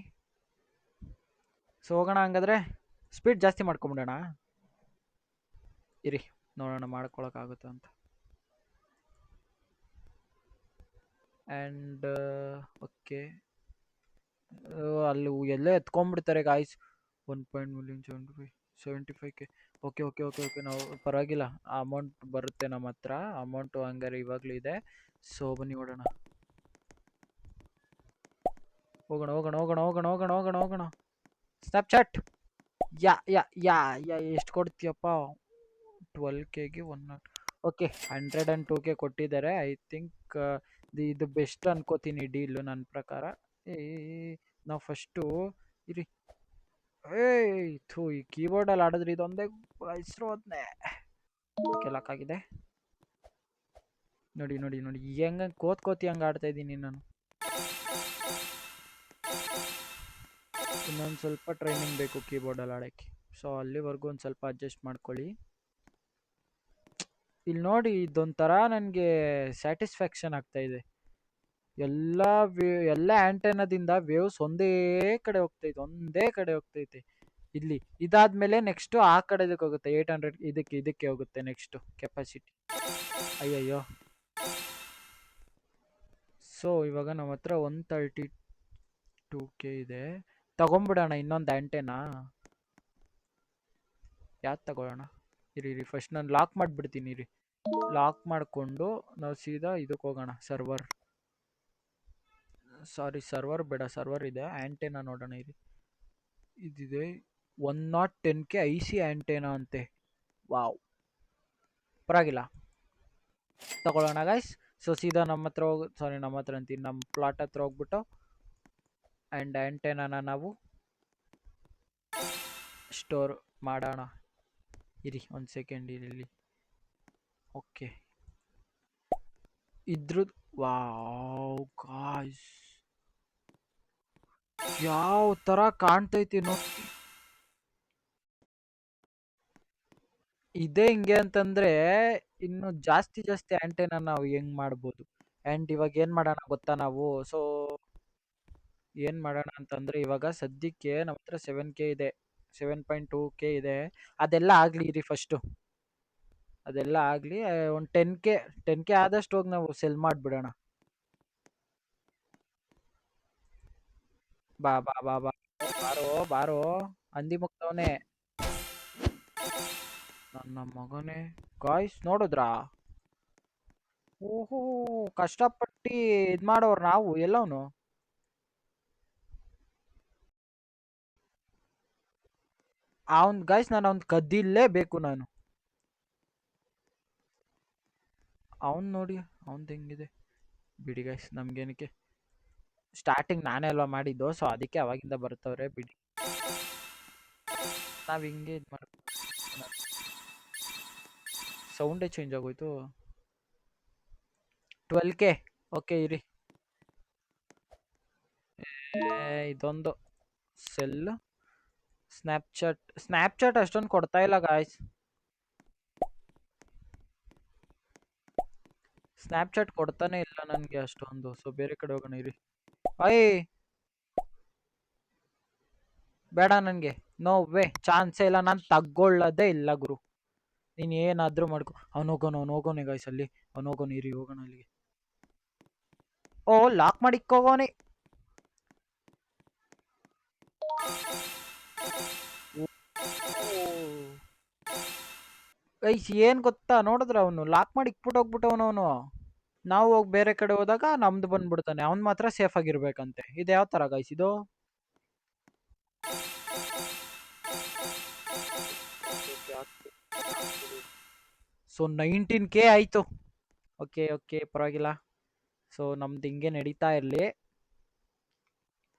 ಸೊ ಹೋಗೋಣ ಹಂಗಾದ್ರೆ. ಸ್ಪೀಡ್ ಜಾಸ್ತಿ ಮಾಡ್ಕೊಂಬಿಡೋಣ. ಇರಿ ನೋಡೋಣ ಮಾಡ್ಕೊಳಕ್ಕಾಗುತ್ತಾ ಅಂತ. ಆ್ಯಂಡ್ ಓಕೆ, ಅಲ್ಲಿ ಎಲ್ಲೇ ಎತ್ಕೊಂಡ್ಬಿಡ್ತಾರೆ guys. 1.1 75K. Okay okay okay okay, ನಾವು ಪರವಾಗಿಲ್ಲ, ಅಮೌಂಟ್ ಬರುತ್ತೆ ನಮ್ಮ ಹತ್ರ. ಅಮೌಂಟು ಹಂಗಾರೆ ಇವಾಗಲೂ ಇದೆ. ಸೊ ಬನ್ನಿ ಹೊಡೋಣ. ಹೋಗೋಣ ಹೋಗೋಣ ಹೋಗೋಣ ಹೋಗೋಣ ಹೋಗೋಣ ಹೋಗೋಣ ಹೋಗೋಣ. ಸ್ನ್ಯಾಪ್ಚಾಟ್. ಯಾ ಎಷ್ಟು ಕೊಡ್ತೀಯಪ್ಪ? 12Kಗೆ 1. ಓಕೆ, 102K ಕೊಟ್ಟಿದ್ದಾರೆ. ಐ ಥಿಂಕ್ ಇದು ಬೆಸ್ಟ್ ಅನ್ಕೋತೀನಿ ಡೀಲು ನನ್ನ ಪ್ರಕಾರ. ಏ ನಾವು ಫಸ್ಟು ಇರಿ. ಏಯ್ ಥೂ, ಈ ಕೀಬೋರ್ಡಲ್ಲಿ ಆಡಿದ್ರೆ ಇದೊಂದೇ ಹೆಸರು ಅದನ್ನೇ. ಓಕೆ, ಲಾಕ್ ಆಗಿದೆ. ನೋಡಿ ನೋಡಿ ನೋಡಿ, ಹೆಂಗ ಕೋತಿ ಹಂಗೆ ಆಡ್ತಾ ಇದ್ದೀನಿ ನಾನು. ಇನ್ನೊಂದು ಸ್ವಲ್ಪ ಟ್ರೈನಿಂಗ್ ಬೇಕು ಕೀಬೋರ್ಡಲ್ಲಿ ಆಡೋಕ್ಕೆ. ಸೊ ಅಲ್ಲಿವರೆಗೂ ಒಂದು ಸ್ವಲ್ಪ ಅಡ್ಜಸ್ಟ್ ಮಾಡ್ಕೊಳ್ಳಿ. ಇಲ್ಲಿ ನೋಡಿ, ಇದೊಂಥರ ನನಗೆ ಸ್ಯಾಟಿಸ್ಫ್ಯಾಕ್ಷನ್ ಆಗ್ತಾ ಇದೆ. ಎಲ್ಲ ಆಂಟೆನಾದಿಂದ ವೇವ್ಸ್ ಒಂದೇ ಕಡೆ ಹೋಗ್ತೈತೆ. ಇಲ್ಲಿ ಇದಾದ್ಮೇಲೆ ನೆಕ್ಸ್ಟ್ ಆ ಕಡೆದಕ್ಕೆ ಹೋಗುತ್ತೆ. 800 ಇದಕ್ಕೆ ಹೋಗುತ್ತೆ ನೆಕ್ಸ್ಟ್ ಕೆಪಾಸಿಟಿ. ಅಯ್ಯಯ್ಯೋ. ಸೊ ಇವಾಗ ನಮ್ಮ ಹತ್ರ 132K ಇದೆ. ತಗೊಂಬಿಡೋಣ ಇನ್ನೊಂದು ಆಂಟೆನಾ. ಯಾವ್ದು ತಗೊಳ್ಳೋಣ? ಇರಿ ಫಸ್ಟ್ ನಾನು ಲಾಕ್ ಮಾಡಿಬಿಡ್ತೀನಿ. ಇರಿ, ಲಾಕ್ ಮಾಡಿಕೊಂಡು ನಾವು ಸೀದಾ ಇದಕ್ಕೆ ಹೋಗೋಣ. ಸರ್ವರ್ ಬೇಡ, ಸರ್ವರ್ ಇದೆ. ಆಂಟೆನಾ ನೋಡೋಣ. ಇದಿದೆ 110K IC ಆಂಟೆನಾ ಅಂತೆ. ವಾವ್, ಪರವಾಗಿಲ್ಲ, ತಗೊಳ್ಳೋಣ ಗೈಸ್. ಸೊ ಸೀದಾ ನಮ್ಮ ಹತ್ರ ಅಂತೀನಿ, ನಮ್ಮ ಪ್ಲಾಟ್ ಹತ್ರ ಹೋಗ್ಬಿಟ್ಟು ಆ್ಯಂಡ್ ಆಂಟೆನಾನ ನಾವು ಸ್ಟೋರ್ ಮಾಡೋಣ. ಇರಿ ಒಂದು ಸೆಕೆಂಡ್ ಇಲ್ಲಿ. ಓಕೆ, ಇದ್ರದ್ದು ವಾವ್ ಗಾಯ್ಸ್, ಯಾವ ತರ ಕಾಣ್ತೈತಿ ನೋಡಿ. ಇದೇ ಹಿಂಗೆ ಅಂತಂದ್ರೆ ಇನ್ನು ಜಾಸ್ತಿ ಆಂಟೆನಾ ನಾವು ಹೆಂಗ್ ಮಾಡ್ಬೋದು. ಅಂಡ್ ಇವಾಗ ಏನ್ ಮಾಡೋಣ ಗೊತ್ತಾ ನಾವು? ಸೊ ಏನ್ ಮಾಡೋಣ ಅಂತಂದ್ರೆ, ಇವಾಗ ಸದ್ಯಕ್ಕೆ ನಮ್ಮ ಹತ್ರ 7K ಇದೆ, 7.2K ಇದೆ. ಅದೆಲ್ಲ ಆಗ್ಲಿ ಇರಿ ಫಸ್ಟು. ಅದೆಲ್ಲ ಆಗ್ಲಿ. ಒಂದು 10K ಆದಷ್ಟು ಹೋಗಿ ನಾವು ಸೆಲ್ ಮಾಡ್ಬಿಡೋಣ. ಬಾ ಬಾ ಬಾ ಬಾ, ಬಾರೋ ಹಂದಿ ಮುಗ್ತವನೆ ನನ್ನ ಮಗನೇ. ಗಾಯ್ಸ್ ನೋಡಿದ್ರಾ? ಓಹೋ, ಕಷ್ಟಪಟ್ಟು ಇದ್ ಮಾಡೋರು ನಾವು. ಎಲ್ಲವನು ಗಾಯ್ಸ್, ನಾನು ಅವ್ನ್ ಕದ್ದಿಲ್ಲೇಬೇಕು ನಾನು. ಅವನ್ ನೋಡಿ, ಅವನ್ದು ಹೆಂಗಿದೆ ಬಿಡಿ ಗಾಯ್ಸ್, ನಮ್ಗೇನಕ್ಕೆ. ಸ್ಟಾರ್ಟಿಂಗ್ ನಾನೇ ಅಲ್ವಾ ಮಾಡಿದ್ದು, ಸೊ ಅದಕ್ಕೆ ಅವಾಗಿಂದ ಬರ್ತವ್ರೆ ಬಿಡಿ. ನಾವ್ ಹಿಂಗೆ ಇದು ಮಾಡ. ಸೌಂಡೇ ಚೇಂಜ್ ಆಗೋಯ್ತು. 12K. ಓಕೆ ಇರಿ. ಇದೊಂದು ಸೆಲ್. ಸ್ನ್ಯಾಪ್ಚಾಟ್ ಅಷ್ಟೊಂದು ಕೊಡ್ತಾ ಇಲ್ಲ ಗಾಯ್ಸ್. ಸ್ನ್ಯಾಪ್ಚಾಟ್ ಕೊಡ್ತಾನೆ ಇಲ್ಲ ನನಗೆ ಅಷ್ಟೊಂದು. ಸೊ ಬೇರೆ ಕಡೆ ಹೋಗೋಣ ಇರಿ. ಬೇಡ ನನಗೆ, ನೋ ವೇ, ಚಾನ್ಸೇ ಇಲ್ಲ. ನಾನು ತಗೊಳ್ಳೋದೇ ಇಲ್ಲ ಗುರು. ನೀನು ಏನಾದರೂ ಮಾಡ್ಕೊ. ಅವ್ನು ಹೋಗೋನೆ ಗಾಯ್ಸ್ ಅಲ್ಲಿ. ಅವ್ನು ಹೋಗೋನು, ಇರಿ ಹೋಗೋಣ ಅಲ್ಲಿಗೆ. ಓ, ಲಾಕ್ ಮಾಡಿ ಇಕ್ಕೋಗೋನೆ. ಗೈಸ್ ಏನ್ ಗೊತ್ತಾ, ನೋಡಿದ್ರ ಅವನು ಲಾಕ್ ಮಾಡಿ ಇಕ್ಬಿಟ್ಟು ಹೋಗ್ಬಿಟ್ಟವನು ಅವನು. ನಾವು ಹೋಗಿ ಬೇರೆ ಕಡೆ ಹೋದಾಗ ನಮ್ದು ಬಂದ್ಬಿಡ್ತಾನೆ, ಅವ್ನ್ ಮಾತ್ರ ಸೇಫ್ ಆಗಿರ್ಬೇಕಂತೆ. ಇದು ಯಾವ ತರ ಗೈಸ್ ಇದು? ಸೊ 19K ಆಯ್ತು. ಓಕೆ ಓಕೆ, ಪರವಾಗಿಲ್ಲ. ಸೊ ನಮ್ದು ಹಿಂಗೆ ನಡೀತಾ ಇರ್ಲಿ.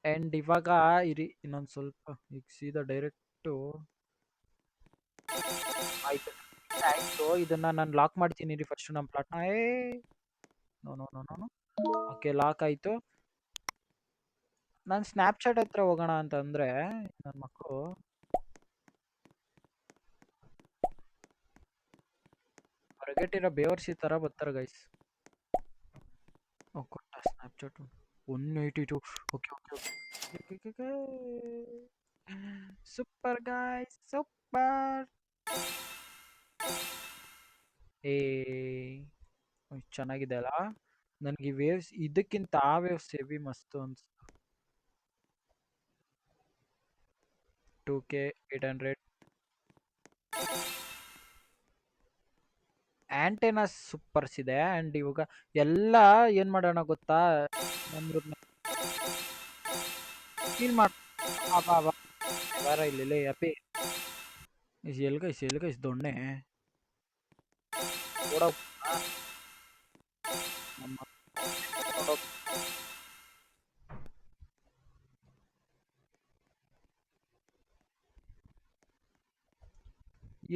ಅಂಡ್ ಇವಾಗ ಇರಿ ಇನ್ನೊಂದ್ ಸ್ವಲ್ಪ, ಈಗ ಸೀದಾ ಡೈರೆಕ್ಟು ಆಯ್ತು. ಆಯ್ತು, ಇದನ್ನ ನಾನು ಲಾಕ್ ಮಾಡ್ತೀನಿ ರೀ ಫಸ್ಟ್ ನಮ್ಮ ಪ್ಲಾಟ್ನ. No no no no. Okay, lock ಆಯ್ತು. ನಾನು ಸ್ನ್ಯಾಪ್ಚಾಟ್ ಹತ್ರ ಹೋಗೋಣ ಅಂತಂದ್ರೆ ನನ್ನ ಮಕ್ಕಳು ಹೊರಗೆಟ್ಟಿರೋ ಬೇವರ್ಸಿ ತರ ಬರ್ತಾರೆ ಗೈಸ್. ಕೊಟ್ಟ Snapchat 182. Okay okay okay, super guys super. ಏ ಚೆನ್ನಾಗಿದೆ ಅಲ್ಲ. ನನಗೆ ವೇವ್ಸ್ ಇದಕ್ಕಿಂತ ಆ ವೇವ್ಸ್ ಹೆವಿ ಮಸ್ತು ಅನ್ಸ್ತು. 2K 800. ಆಂಟೆನಾ ಸೂಪರ್ಸ್ ಇದೆ. ಅಂಡ್ ಇವಾಗ ಎಲ್ಲ ಏನ್ ಮಾಡೋಣ ಗೊತ್ತಾ, ಫೀಲ್ ಮಾಡ ಬಾರ ಇಲ್ಲಿ ಅಪ್ಪಿ. ಎಲ್ಗೈಸ್ ದೊಣ್ಣೆ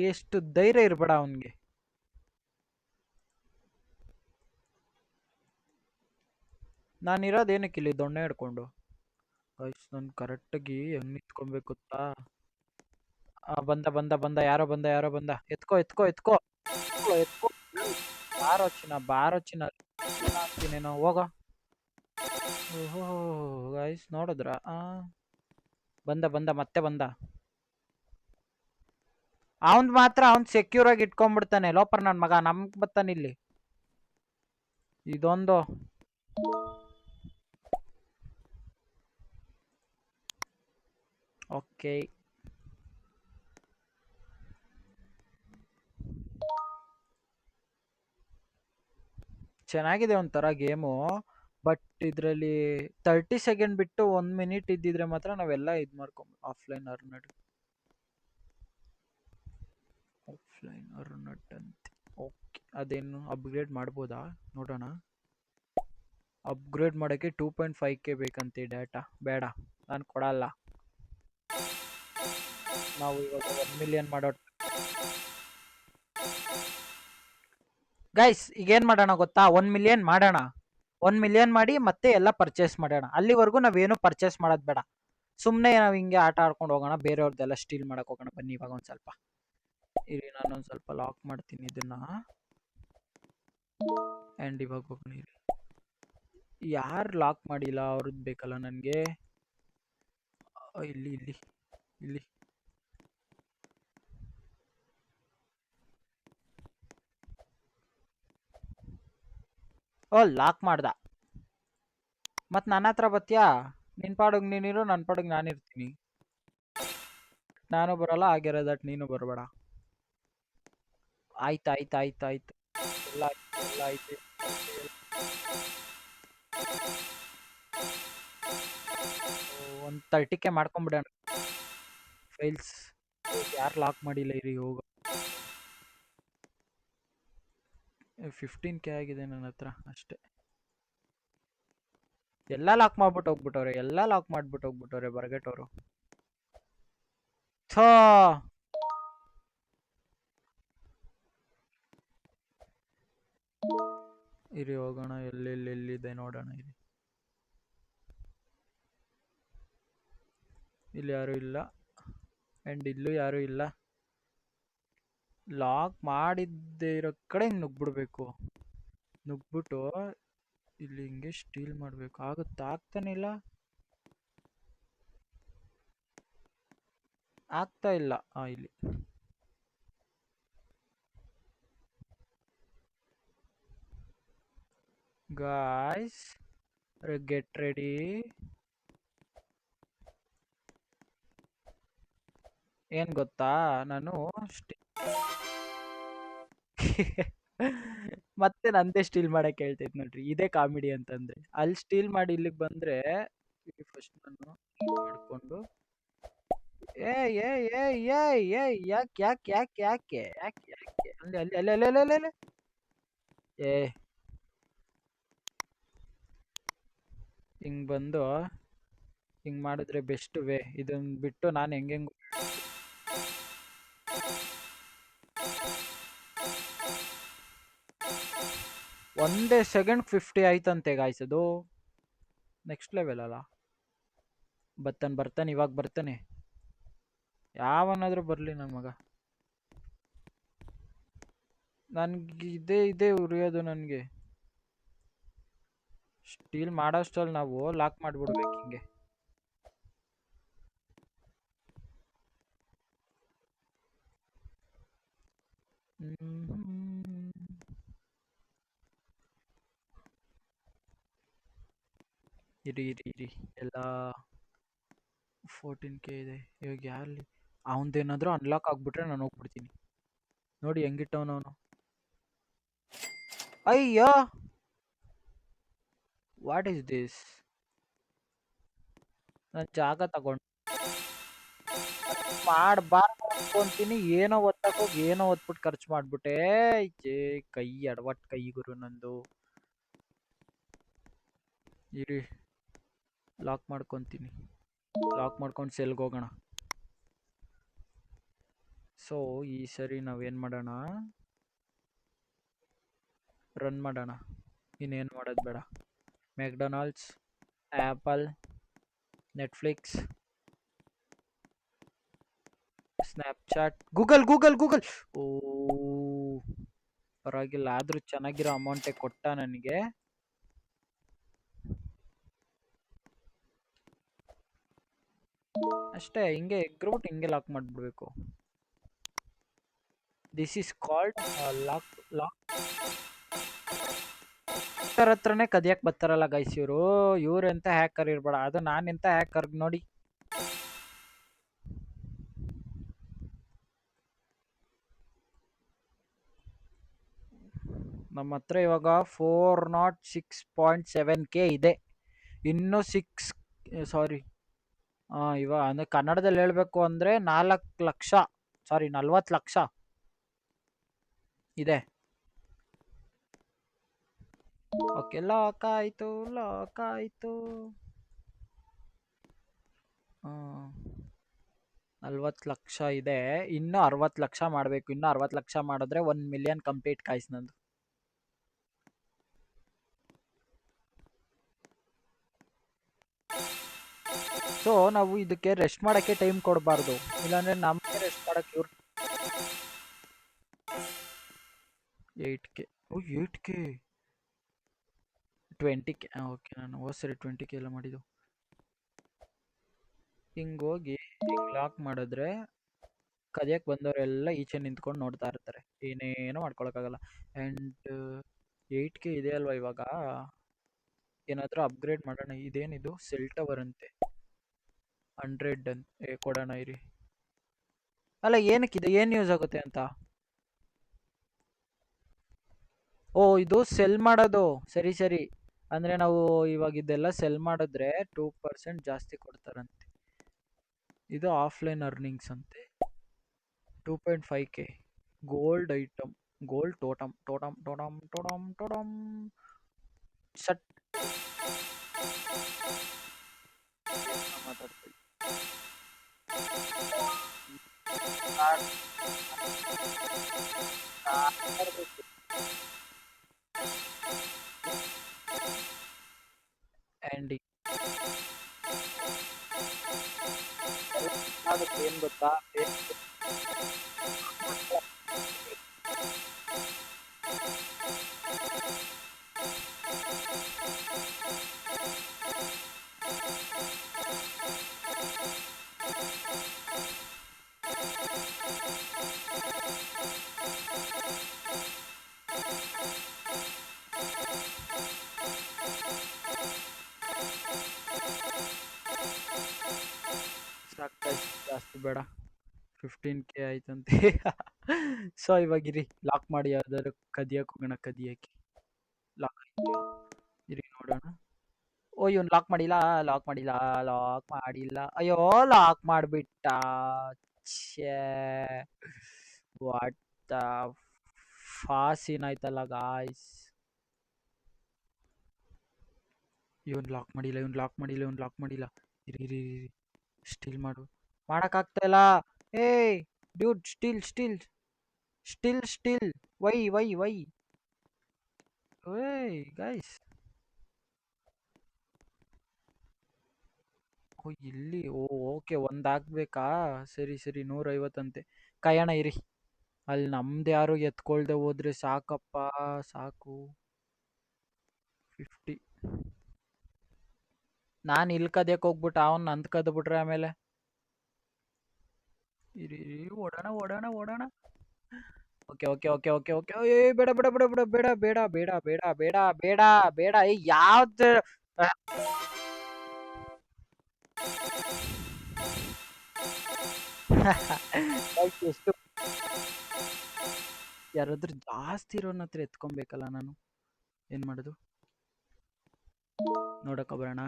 ಎಷ್ಟು ಧೈರ್ಯ ಇರ್ಬೇಡ ಅವನ್ಗೆ. ನಾನಿರೋದೇನಕ್ಕೆ ಇಲ್ಲಿ ದೊಣ್ಣೆ ಹಿಡ್ಕೊಂಡು ಗೈಸ್. ನಾನು ಕರೆಕ್ಟಾಗಿ ಹೆಂಗ್ ನಿಂತ್ಕೊಬೇಕು ಗೊತ್ತಾ? ಬಂದ ಯಾರೋ ಬಂದ. ಎತ್ಕೋ ಎತ್ಕೋ ಎತ್ಕೋ ಎತ್ಕೋ. ಬಾರೋ ಚಿನ್ನ ಹಾಕ್ತೀನೇನೋ, ಹೋಗ. ಓಹೋ ಗೈಸ್ ನೋಡಿದ್ರ? ಮತ್ತೆ ಬಂದ. ಅವನ್ ಮಾತ್ರ ಅವ್ನ್ ಸೆಕ್ಯೂರ್ ಆಗಿ ಇಟ್ಕೊಂಡ್ಬಿಡ್ತಾನೆ. ಲೋಪರ್ ನನ್ ಮಗ ನಮ್ಗ್ ಬರ್ತಾನೆ ಇಲ್ಲಿ. ಇದೊಂದು ಓಕೆ. ಚೆನ್ನಾಗಿದೆ ಒಂಥರ ಗೇಮು. ಬಟ್ ಇದರಲ್ಲಿ 30 ಸೆಕೆಂಡ್ ಬಿಟ್ಟು 1 ಮಿನಿಟ್ ಇದ್ದಿದ್ರೆ ಮಾತ್ರ ನಾವೆಲ್ಲ ಇದು ಮಾಡ್ಕೊಂಬ. ಆಫ್ಲೈನ್ ಅರ್ನಟ್ ಅಂತ. ಓಕೆ, ಅದೇನು ಅಪ್ಗ್ರೇಡ್ ಮಾಡ್ಬೋದಾ ನೋಡೋಣ. ಅಪ್ಗ್ರೇಡ್ ಮಾಡೋಕ್ಕೆ 2.5K ಬೇಕಂತೆ ಡೇಟಾ. ಬೇಡ, ನಾನು ಕೊಡಲ್ಲ. ನಾವು ಇವಾಗ 1 ಮಿಲಿಯನ್ ಮಾಡೋ ಗೈಸ್. ಈಗ ಏನ್ ಮಾಡೋಣ ಗೊತ್ತಾ, 1 ಮಿಲಿಯನ್ ಮಾಡೋಣ. 1 ಮಿಲಿಯನ್ ಮಾಡಿ ಮತ್ತೆ ಎಲ್ಲ ಪರ್ಚೇಸ್ ಮಾಡೋಣ. ಅಲ್ಲಿವರೆಗೂ ನಾವೇನು ಪರ್ಚೇಸ್ ಮಾಡೋದು ಬೇಡ. ಸುಮ್ಮನೆ ನಾವು ಹಿಂಗೆ ಆಟ ಆಡ್ಕೊಂಡು ಹೋಗೋಣ. ಬೇರೆಯವ್ರದ್ದೆಲ್ಲ ಸ್ಟೀಲ್ ಮಾಡಕ್ ಹೋಗೋಣ ಬನ್ನಿ. ಇವಾಗ ಒಂದ್ ಸ್ವಲ್ಪ ಇರಿ, ನಾನೊಂದ್ ಸ್ವಲ್ಪ ಲಾಕ್ ಮಾಡ್ತೀನಿ ಇದನ್ನ. ಅಂಡ್ ಇವಾಗ ಹೋಗೋಣ ಇರಿ. ಯಾರು ಲಾಕ್ ಮಾಡಿಲ್ಲ ಅವ್ರದ್ದು ಬೇಕಲ್ಲ ನನಗೆ. ಇಲ್ಲಿ ಇಲ್ಲಿ ಇಲ್ಲಿ ಓ, ಲಾಕ್ ಮಾಡ್ದ. ಮತ್ ನನ್ನ ಹತ್ರ ಬತ್ತೀಯಾ? ನಿನ್ ಪಾಡಿಗೆ ನೀನಿರು, ನನ್ನ ಪಾಡಿಗೆ ನಾನಿರ್ತೀನಿ. ನಾನು ಬರಲ್ಲ, ಆಗಿರೋ ದಟ್ ನೀನು ಬರಬೇಡ. ಆಯ್ತು. ಎಲ್ಲ ಆಯ್ತು. ಒಂದು 30K ಮಾಡ್ಕೊಂಬಿಡೋಣ. ಫೈಲ್ಸ್ ಯಾರು ಲಾಕ್ ಮಾಡಿಲ್ಲ ಇರಿ. ಹೋಗ 15K ಆಗಿದೆ ನನ್ನ ಹತ್ರ ಅಷ್ಟೇ. ಎಲ್ಲ ಲಾಕ್ ಮಾಡ್ಬಿಟ್ಟು ಹೋಗ್ಬಿಟ್ಟವ್ರೆ ಬರ್ಗೆಟ್ಟವ್ರು. ಥೋ, ಇರಿ ಹೋಗೋಣ. ಎಲ್ಲಿದೆ ನೋಡೋಣ ಇರಿ. ಇಲ್ಲಿ ಯಾರು ಇಲ್ಲ. ಅಂಡ್ ಇಲ್ಲೂ ಯಾರು ಇಲ್ಲ. ಲಾಕ್ ಮಾಡಿದ್ದೇ ಇರೋ ಕಡೆ ಹಿಂಗೆ ನುಗ್ಬಿಡ್ಬೇಕು. ನುಗ್ಬಿಟ್ಟು ಇಲ್ಲಿ ಹಿಂಗೆ ಸ್ಟೀಲ್ ಮಾಡ್ಬೇಕು. ಆಗ್ತಾನೆ ಇಲ್ಲ. ಆಗ್ತಾ ಇಲ್ಲ. ಇಲ್ಲಿ ಗಾಯ್ಸ್, ಗೆಟ್ ರೆಡಿ. ಏನ್ ಗೊತ್ತಾ, ನಾನು ಮತ್ತೆ ನಂದೇ ಸ್ಟೀಲ್ ಮಾಡಕ್ ಹೇಳ್ತೈತ್ ನೋಡ್ರಿ, ಇದೇ ಕಾಮಿಡಿ ಅಂತಂದ್ರೆ. ಅಲ್ಲಿ ಸ್ಟೀಲ್ ಮಾಡಿ ಇಲ್ಲಿಗೆ ಬಂದ್ರೆ ಫಸ್ಟ್ ನಾನು ಮಾಡ್ಕೊಂಡು ಏ ಏ ಏ ಏ ಏ ಯಾಕೆ ಅಲ್ಲಿ ಅಲ್ಲಿ ಅಲ್ಲಿ ಅಲ್ಲಿ ಅಲ್ಲಿ ಅಲ್ಲಿ ಅಲ್ಲಿ. ಏ ಹಿಂಗ್ ಬಂದು ಹಿಂಗ್ ಮಾಡಿದ್ರೆ ಬೆಸ್ಟ್ ವೇ. ಇದನ್ನ ಬಿಟ್ಟು ನಾನು ಹೆಂಗ್ ಒಂದೇ ಸೆಕೆಂಡ್ 50 ಆಯ್ತಂತೆ ಗಾಯ್ಸ್. ಅದು ನೆಕ್ಸ್ಟ್ ಲೆವೆಲ್ ಅಲ್ಲ. ಬರ್ತಾನೆ ಇವಾಗ ಬರ್ತಾನೆ. ಯಾವನಾದ್ರೂ ಬರ್ಲಿ ನನ್ನ ಮಗ. ನನ್ಗೆ ಇದೇ ಉರಿಯೋದು. ನನ್ಗೆ ಸ್ಟೀಲ್ ಮಾಡೋಷ್ಟಲ್ಲಿ ನಾವು ಲಾಕ್ ಮಾಡ್ಬಿಡ್ಬೇಕು ಹಿಂಗೆ. ಇರಿ ಎಲ್ಲ 14K ಇದೆ ಇವಾಗ. ಯಾರಲ್ಲಿ ಅವಂದೇನಾದ್ರೂ ಅನ್ಲಾಕ್ ಆಗ್ಬಿಟ್ರೆ ನಾನು ಹೋಗ್ಬಿಡ್ತೀನಿ. ನೋಡಿ ಹೆಂಗಿಟ್ಟವನು. ಅಯ್ಯೋ, ವಾಟ್ ಈಸ್ ದಿಸ್? ನಾನು ಜಾಗ ತಗೊಂಡು ಮಾಡ್ಬಾರ್ದು ಅನ್ಕೊಂತೀನಿ. ಏನೋ ಒತ್ತಕೋಗಿ ಏನೋ ಒತ್ಬಿಟ್ಟು ಖರ್ಚು ಮಾಡ್ಬಿಟ್ಟೆ. ಕೈ ಎಡವಟ್ ಕೈ ಗುರು ನಂದು. ಇರಿ ಲಾಕ್ ಮಾಡ್ಕೊಂತೀನಿ. ಲಾಕ್ ಮಾಡ್ಕೊಂಡು ಸೆಲ್ಗೆ ಹೋಗೋಣ. ಸೊ ಈ ಸರಿ ನಾವೇನ್ ಮಾಡೋಣ, ರನ್ ಮಾಡೋಣ. ಇನ್ನೇನು ಮಾಡೋದು ಬೇಡ. McDonald's, Apple, Netflix, Snapchat, Google Google Google. ಓ ಪರವಾಗಿಲ್ಲ, ಆದ್ರೂ ಚೆನ್ನಾಗಿರೋ ಅಮೌಂಟೇ ಕೊಟ್ಟ ನನಗೆ. ಅಷ್ಟೇ, ಹಿಂಗೆ ಎಗ್ರೋಟ್ ಹಿಂಗೆ ಲಾಕ್ ಮಾಡಿಬಿಡ್ಬೇಕು. This is called lock. ಹತ್ರನೇ ಕದಿಯಕ್ ಬರ್ತಾರಲ್ಲ ಗೈಸ್ ಇವ್ರು ಎಂತ ಹ್ಯಾಕರ್ ಇರ್ಬೇಡ. ಅದು ನಾನು ಎಂತ ಹ್ಯಾಕರ್ ನೋಡಿ. ನಮ್ಮ ಹತ್ರ ಇವಾಗ 406.7K ಇದೆ. ಇನ್ನು 6 ಇವಾಗ ಅಂದ್ರೆ ಕನ್ನಡದಲ್ಲಿ ಹೇಳ್ಬೇಕು ಅಂದ್ರೆ 4 ಲಕ್ಷ, ಸಾರಿ 40 ಲಕ್ಷ ಇದೆ. ಓಕೆ, ಲಾಕ್ ಆಯ್ತು. 40 ಲಕ್ಷ ಇದೆ. ಇನ್ನು 60 ಲಕ್ಷ ಮಾಡಬೇಕು. ಇನ್ನು 60 ಲಕ್ಷ ಮಾಡಿದ್ರೆ 1 ಮಿಲಿಯನ್ ಕಂಪ್ಲೀಟ್ ಕಾಯ್ಸ್ ನಂದು. ಸೊ ನಾವು ಇದಕ್ಕೆ ರೆಸ್ಟ್ ಮಾಡಕ್ಕೆ ಟೈಮ್ ಕೊಡಬಾರ್ದು, ಇಲ್ಲಾಂದ್ರೆ ನಮಗೆ ರೆಸ್ಟ್ ಮಾಡಕ್ಕೆ ಇವ್ರು 8K. 8K 20K. ಓಕೆ, ನಾನು ಸರಿ 20K ಎಲ್ಲ ಮಾಡಿದ್ದು. ಹಿಂಗೋಗಿ ಹಿಂಗೆ ಲಾಕ್ ಮಾಡಿದ್ರೆ ಕದಿಯಕ್ಕೆ ಬಂದವರೆಲ್ಲ ಈಚೆ ನಿಂತ್ಕೊಂಡು ನೋಡ್ತಾ ಇರ್ತಾರೆ. ಏನೇನೋ ಮಾಡ್ಕೊಳಕ್ಕಾಗಲ್ಲ. ಆ್ಯಂಡ್ 8K ಇದೆ ಅಲ್ವಾ ಇವಾಗ. ಏನಾದರೂ ಅಪ್ಗ್ರೇಡ್ ಮಾಡೋಣ. ಇದೇನಿದು ಸೆಲ್ ಟವರ್ ಅಂತೆ, 100 ಕೊಡೋಣ ಇರಿ. ಅಲ್ಲ ಏನಕ್ಕಿದೆ, ಏನು ಯೂಸ್ ಆಗುತ್ತೆ ಅಂತ? ಓ ಇದು ಸೆಲ್ ಮಾಡೋದು. ಸರಿ ಅಂದ್ರೆ ನಾವು ಇವಾಗ ಇದೆಲ್ಲ ಸೆಲ್ ಮಾಡಿದ್ರೆ 2% ಜಾಸ್ತಿ ಕೊಡ್ತಾರಂತೆ. ಇದು ಆಫ್ಲೈನ್ ಅರ್ನಿಂಗ್ಸ್ ಅಂತೆ. 2.5K ಗೋಲ್ಡ್ ಐಟಮ್, ಗೋಲ್ಡ್ ಟೋಟಮ್ ಸಟ್ ಮಾತಾಡ್ತೀವಿ. ಆ್ಯಂಡ್ ಏನ್ ಗೊತ್ತಾ, ಸಾಕು ಜಾಸ್ತಿ ಬೇಡ. 15K ಆಯ್ತಂತೆ. ಸೊ ಇವಾಗಿರಿ ಲಾಕ್ ಮಾಡಿ ಯಾವ್ದಾದ್ರು ಕದಿಯಕ್ ಹೋಗೋಣ ಕದಿಯಕ್ಕೆ. ಲಾಕ್ ಇರಿ ನೋಡೋಣ. ಓ ಇವ್ನು ಲಾಕ್ ಮಾಡಿಲ್ಲ, ಲಾಕ್ ಮಾಡಿಲ್ಲ, ಲಾಕ್ ಮಾಡಿಲ್ಲ. ಅಯ್ಯೋ ಲಾಕ್ ಮಾಡ್ಬಿಟ್ಟ. ಛೇ, ವಾಟ್ ದ ಫಾಸಿನ್ ಆಯ್ತಲ್ಲ ಗಾಯ್ಸ್. ಇವನ್ ಲಾಕ್ ಮಾಡಿಲ್ಲ, ಇವನ್ ಲಾಕ್ ಮಾಡಿಲ್ಲ, ಇವನ್ ಲಾಕ್ ಮಾಡಿಲ್ಲ. ಇರಿ ಇರಿ ಇರಿ ಸ್ಟಿಲ್ ಮಾಡು. ಮಾಡಕ್ಕಾಗ್ತಾ ಇಲ್ಲ. Hey dude, still still still still. Why hey guys. ಓ ಇಲ್ಲಿ, ಓ ಓಕೆ, ಒಂದಾಗ್ಬೇಕಾ? ಸರಿ ಸರಿ, 150 ಕಾಯೋಣ ಇರಿ. ಅಲ್ಲಿ ನಮ್ದು ಯಾರು ಎತ್ಕೊಳ್ದೆ ಹೋದ್ರೆ ಸಾಕಪ್ಪ, ಸಾಕು. 50. ನಾನು ಇಲ್ಲಿ ಕದಿಯಕ್ಕೆ ಹೋಗ್ಬಿಟ್ಟು ಅವನ್ ನಂದ್ ಕದ್ಬಿಟ್ರೆ ಆಮೇಲೆ. ಇರಿ ಇರಿ, ಓಡೋಣ ಓಡೋಣ ಓಡೋಣ. Okay okay okay okay okay. ಏ ಬೇಡ ಬೇಡ ಬೇಡ ಬೇಡ ಬೇಡ ಬೇಡ ಬೇಡ ಬೇಡ ಬೇಡ ಬೇಡ ಬೇಡ. ಏ ಯಾವ್ದು ಎಷ್ಟು ಯಾರಾದ್ರೂ ಜಾಸ್ತಿ ಇರೋನ ಹತ್ರ ಎತ್ಕೊಬೇಕಲ್ಲ ನಾನು. ಏನ್ ಮಾಡೋದು ನೋಡಕ ಬರೋಣ.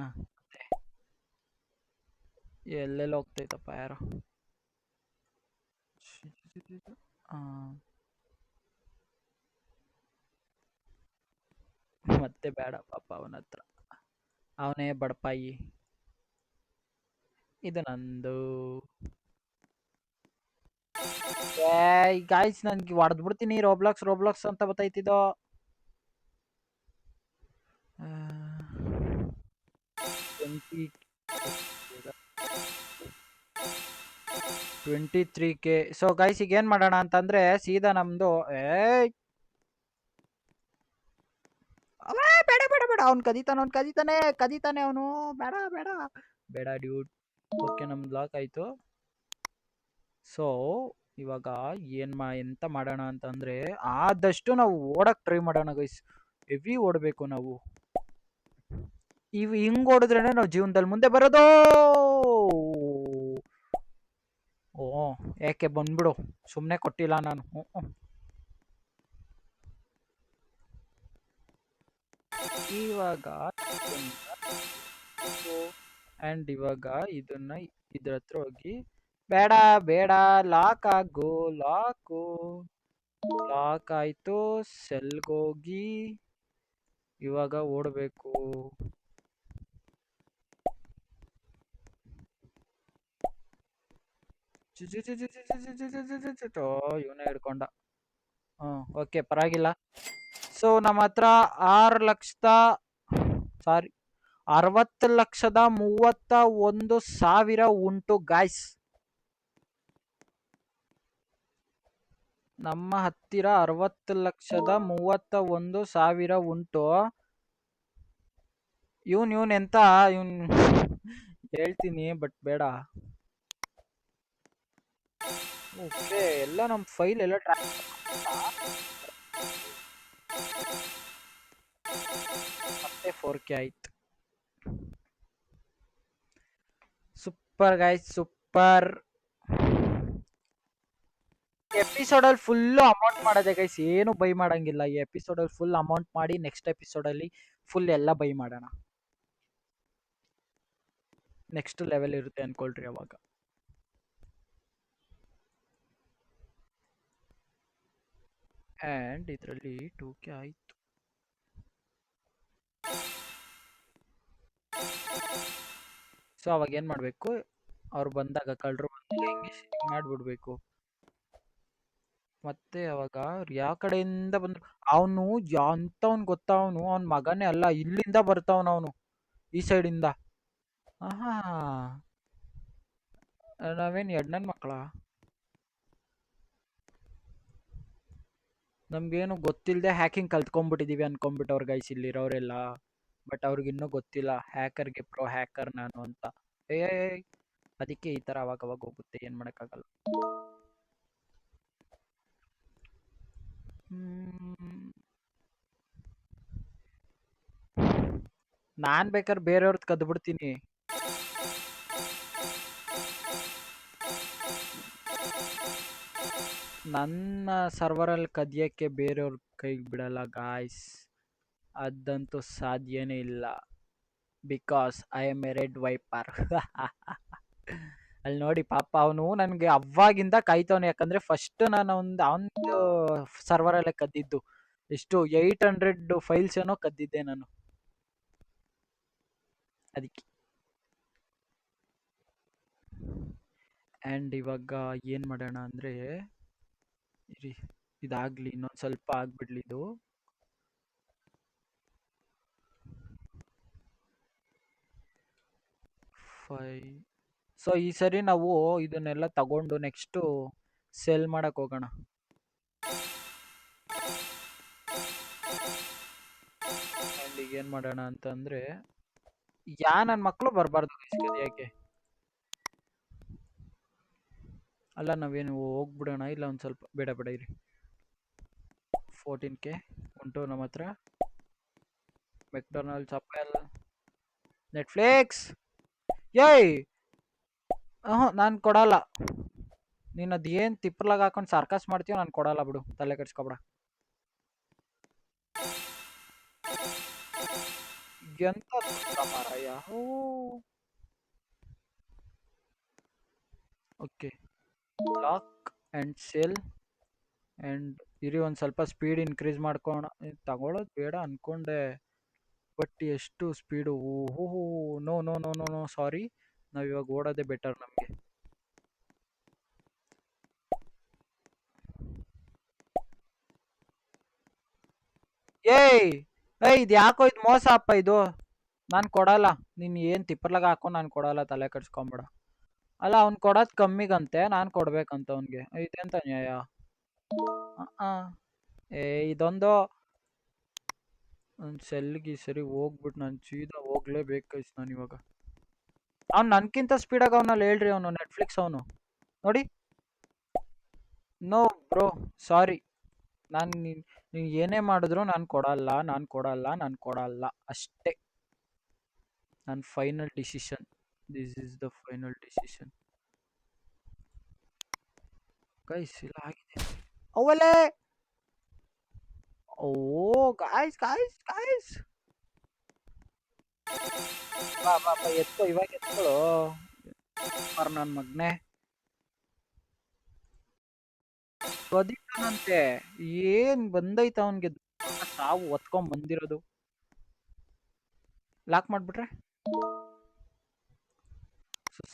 ಎಲ್ಲೆಲ್ಲ ಹೋಗ್ತೈತಪ್ಪ ಯಾರೋ. ಆ, ಮತ್ತೆ ಬೇಡ ಪಾಪ ಅವನ ಹತ್ರ, ಅವನೇ ಬಡಪಾಯಿ. ಇದು ನಂದು. ಏಯ್ ಗಾಯ್ಸ್, ನನ್ಗೆ ಹೊಡೆದ್ ಬಿಡ್ತೀನಿ. ರೋಬ್ಲಾಕ್ಸ್ ರೋಬ್ಲಾಕ್ಸ್ ಅಂತ ಬತ್ತೈತಿದ್ದು. 23K. ಸೊ ಗೈಸ್ ಈಗ ಏನ್ ಮಾಡೋಣ ಅಂತಂದ್ರೆ ಸೀದಾ ನಮ್ದು ಅವೇ ಬೇಡ ಬೇಡ ಬೇಡ. ಅವ್ನು ಕದೀತಾನೆ, ಅವ್ನು ಕದೀತಾನೆ, ಕದೀತಾನೆ ಅವನು. ಬೇಡ ಬೇಡ ಬೇಡ ಡ್ಯೂಡ್. ಓಕೆ ನಮ್ದು ಲಾಕ್ ಆಯ್ತು. ಸೊ ಇವಾಗ ಎಂತ ಮಾಡೋಣ ಅಂತಂದ್ರೆ ಆದಷ್ಟು ನಾವು ಓಡಕ್ ಟ್ರೈ ಮಾಡೋಣ ಗೈಸ್. ಹೆವಿ ಓಡಬೇಕು ನಾವು. ಹಿಂಗ್ ಓಡಿದ್ರೇನೆ ನಾವು ಜೀವನದಲ್ಲಿ ಮುಂದೆ ಬರೋದು. ಓ ಯಾಕೆ ಬಂದ್ಬಿಡು, ಸುಮ್ಮನೆ ಕೊಟ್ಟಿಲ್ಲ ನಾನು. ಇವಾಗ ಅಂಡ್ ಇವಾಗ ಇದನ್ನ ಇದ್ರ ಹತ್ರ ಹೋಗಿ ಬೇಡ ಬೇಡ ಲಾಕ್ ಆಗು, ಲಾಕು ಲಾಕ್ ಆಯ್ತು. ಸೆಲ್ಗೋಗಿ ಇವಾಗ ಓಡಬೇಕು. ಇವನೇ ಹಿಡ್ಕೊಂಡ. ಓಕೆ ಪರವಾಗಿಲ್ಲ. ಸೊ ನಮ್ಮ ಹತ್ರ 60,31,000 ಉಂಟು ಗಾಯ್ಸ್. ನಮ್ಮ ಹತ್ತಿರ 60,31,000 ಉಂಟು. ಇವನ್ ಎಂತ ಇವನ್ ಹೇಳ್ತೀನಿ ಬಟ್ ಬೇಡ. ಓಕೆ ಎಲ್ಲ ನಮ್ ಫೈಲ್ ಎಲ್ಲ ಮತ್ತೆ 4K ಆಯ್ತು. Super guys, super. ಎಪಿಸೋಡಲ್ಲಿ ಫುಲ್ ಅಮೌಂಟ್ ಮಾಡೋದೆ ಗೈಸ್, ಏನು ಬೈ ಮಾಡಂಗಿಲ್ಲ. ಈ ಎಪಿಸೋಡಲ್ಲಿ ಫುಲ್ ಅಮೌಂಟ್ ಮಾಡಿ ನೆಕ್ಸ್ಟ್ ಎಪಿಸೋಡಲ್ಲಿ ಫುಲ್ ಎಲ್ಲ ಬೈ ಮಾಡೋಣ. ನೆಕ್ಸ್ಟ್ ಲೆವೆಲ್ ಇರುತ್ತೆ ಅನ್ಕೊಳ್ರಿ ಅವಾಗ. ಆ್ಯಂಡ್ ಇದರಲ್ಲಿ 2K ಆಯಿತು. ಸೊ ಅವಾಗ ಏನು ಮಾಡಬೇಕು, ಅವ್ರು ಬಂದಾಗ ಕಳ್ಳರು ಬಂದಾಗ ಹಿಂಗೆ ಮಾಡಿಬಿಡ್ಬೇಕು. ಮತ್ತೆ ಅವಾಗ ಅವ್ರು ಯಾವ ಕಡೆಯಿಂದ ಬಂದ್ರು, ಅವನು ಅಂತವನು ಗೊತ್ತಾ, ಅವನ ಮಗನೇ ಅಲ್ಲ, ಇಲ್ಲಿಂದ ಬರ್ತಾವನು ಈ ಸೈಡಿಂದ. ಆಹಾ, ನಾವೇನು ಎಡ್ನನ್ ಮಕ್ಕಳ? ನಮ್ಗೇನು ಗೊತ್ತಿಲ್ಲದೆ ಹ್ಯಾಕಿಂಗ್ ಕಲ್ತ್ಕೊಂಡ್ಬಿಟ್ಟಿದೀವಿ ಅನ್ಕೊಂಡ್ಬಿಟ್ಟವ್ರ ಗೈಸ್ ಇಲ್ಲಿರೋರೆಲ್ಲ. ಬಟ್ ಅವ್ರಿಗಿನ್ನೂ ಗೊತ್ತಿಲ್ಲ ಹ್ಯಾಕರ್ಗೆ ಪ್ರೋ ಹ್ಯಾಕರ್ ನಾನು ಅಂತ. ಏ ಅದಕ್ಕೆ ಈ ಥರ ಅವಾಗ ಹೋಗುತ್ತೆ, ಏನು ಮಾಡೋಕ್ಕಾಗಲ್ಲ. ನಾನು ಬೇಕಾದ್ರೆ ಬೇರೆಯವ್ರದ್ದು ಕದ್ಬಿಡ್ತೀನಿ. ನನ್ನ ಸರ್ವರಲ್ಲಿ ಕದಿಯಕ್ಕೆ ಬೇರೆಯವ್ರ ಕೈಗೆ ಬಿಡಲ್ಲ ಗಾಯ್ಸ್, ಅದಂತೂ ಸಾಧ್ಯನೇ ಇಲ್ಲ. Because I am A red wiper. ಅಲ್ಲಿ ನೋಡಿ ಪಾಪ ಅವನು ನನಗೆ ಅವಾಗಿಂದ ಕಾಯ್ತವನೆ, ಯಾಕಂದ್ರೆ ಫಸ್ಟ್ ನಾನು ಅವನದು ಸರ್ವರಲ್ಲೇ ಕದ್ದಿದ್ದು. ಎಷ್ಟು 800 ಫೈಲ್ಸ್ ಏನೋ ಕದ್ದಿದ್ದೆ ನಾನು ಅದಕ್ಕೆ. ಆ್ಯಂಡ್ ಇವಾಗ ಏನು ಮಾಡೋಣ ಅಂದರೆ, ಇರಿ ಇದಾಗಲಿ, ಇನ್ನೊಂದು ಸ್ವಲ್ಪ ಆಗ್ಬಿಡ್ಲಿ ಇದು. ಸೊ ಈ ಸರಿ ನಾವು ಇದನ್ನೆಲ್ಲ ತಗೊಂಡು ನೆಕ್ಸ್ಟು ಸೆಲ್ ಮಾಡಕ್ ಹೋಗೋಣ. ಆ್ಯಂಡ್ ಈಗ ಏನು ಮಾಡೋಣ ಅಂತಂದರೆ, ನನ್ನ ಮಕ್ಕಳು ಬರಬಾರ್ದು ಕದಿಯೋಕ್ಕೆ. ಅಲ್ಲ ನಾವೇನು ಹೋಗ್ಬಿಡೋಣ, ಇಲ್ಲ ಒಂದು ಸ್ವಲ್ಪ ಬೇಡ ಬೇಡ ಇರಿ. 14K ಉಂಟು ನಮ್ಮ ಹತ್ರ. McDonald's, Apple, Netflix. ಏಯ್ ನಾನು ಕೊಡಲ್ಲ. ನೀನು ಅದೇನು ತಿಪ್ಪಲಾಗ ಹಾಕೊಂಡು ಸರ್ಕಸ್ ಮಾಡ್ತೀಯೋ, ನಾನು ಕೊಡಲ್ಲ ಬಿಡು, ತಲೆ ಕೆಡ್ಸ್ಕೊಬೇಡ. ಎಂತ ಮಾರಾಯ. Okay, lock and sell. And ಇರಿ ಒಂದು ಸ್ವಲ್ಪ ಸ್ಪೀಡ್ ಇನ್ಕ್ರೀಸ್ ಮಾಡ್ಕೋಣ. ತಗೊಳ್ಳೋದು ಬೇಡ ಅಂದ್ಕೊಂಡೆ, ಬಟ್ ಎಷ್ಟು ಸ್ಪೀಡು. ಓಹೋ, no no no no no sorry, ನಾವು ಇವಾಗ ಓಡೋದೇ ಬೆಟರ್ ನಮಗೆ. ಏಯ್ ಇದು ಯಾಕೋ ಇದು ಮೋಸ ಅಪ್ಪ ಇದು. ನಾನು ಕೊಡಲ್ಲ, ನೀನು ಏನು ತಿಪ್ಪರ್ಲಾಗ ಹಾಕೊಂಡು ನಾನು ಕೊಡಲ್ಲ, ತಲೆ ಕೆಡ್ಸ್ಕೊಂಬೇಡ. ಅಲ್ಲ ಅವ್ನು ಕೊಡೋದು ಕಮ್ಮಿಗಂತೆ, ನಾನು ಕೊಡ್ಬೇಕಂತ ಅವನಿಗೆ, ಇದೆಂತ ನ್ಯಾಯ? ಇದೊಂದು ಒಂದು ಸೆಲ್ಗೆ ಸರಿ ಹೋಗ್ಬಿಟ್ಟು ನಾನು ಸೀದಾ ಹೋಗ್ಲೇಬೇಕು ನಾನು ಇವಾಗ. ಅವ್ನು ನನ್ಕಿಂತ ಸ್ಪೀಡಾಗಿ ಅವನಲ್ಲಿ ಹೇಳ್ರಿ, ಅವನು ನೆಟ್ಫ್ಲಿಕ್ಸ್ ಅವನು ನೋಡಿ. ನೋ ಬ್ರೋ, ಸಾರಿ, ನಾನು ನೀವು ಏನೇ ಮಾಡಿದ್ರು ನಾನು ಕೊಡಲ್ಲ, ನಾನು ಕೊಡಲ್ಲ, ನಾನು ಕೊಡಲ್ಲ ಅಷ್ಟೇ. ನನ್ನ final decision, this is the final decision guys. ಇಲ್ಲ ಆಗಿದೆ ಅವಲೇ. ಓ ಗಾಯ್ಸ್ ಗಾಯ್ಸ್ ಗಾಯ್ಸ್, ಬಾ ಬಾ ಬಾ, ಎತ್ಕೋ ಇವಾಗ ಎತ್ಕೊಳ್ಳೋ ನನ್ನ ಮಗ್ನೆ. ಬದಿತಾನಂತೆ, ಏನ್ ಬಂದೈತ ಅವನ್ಗೆ ಸಾವು ಒತ್ಕೊಂಡ್ ಬಂದಿರೋದು. ಲಾಕ್ ಮಾಡ್ಬಿಟ್ರೆ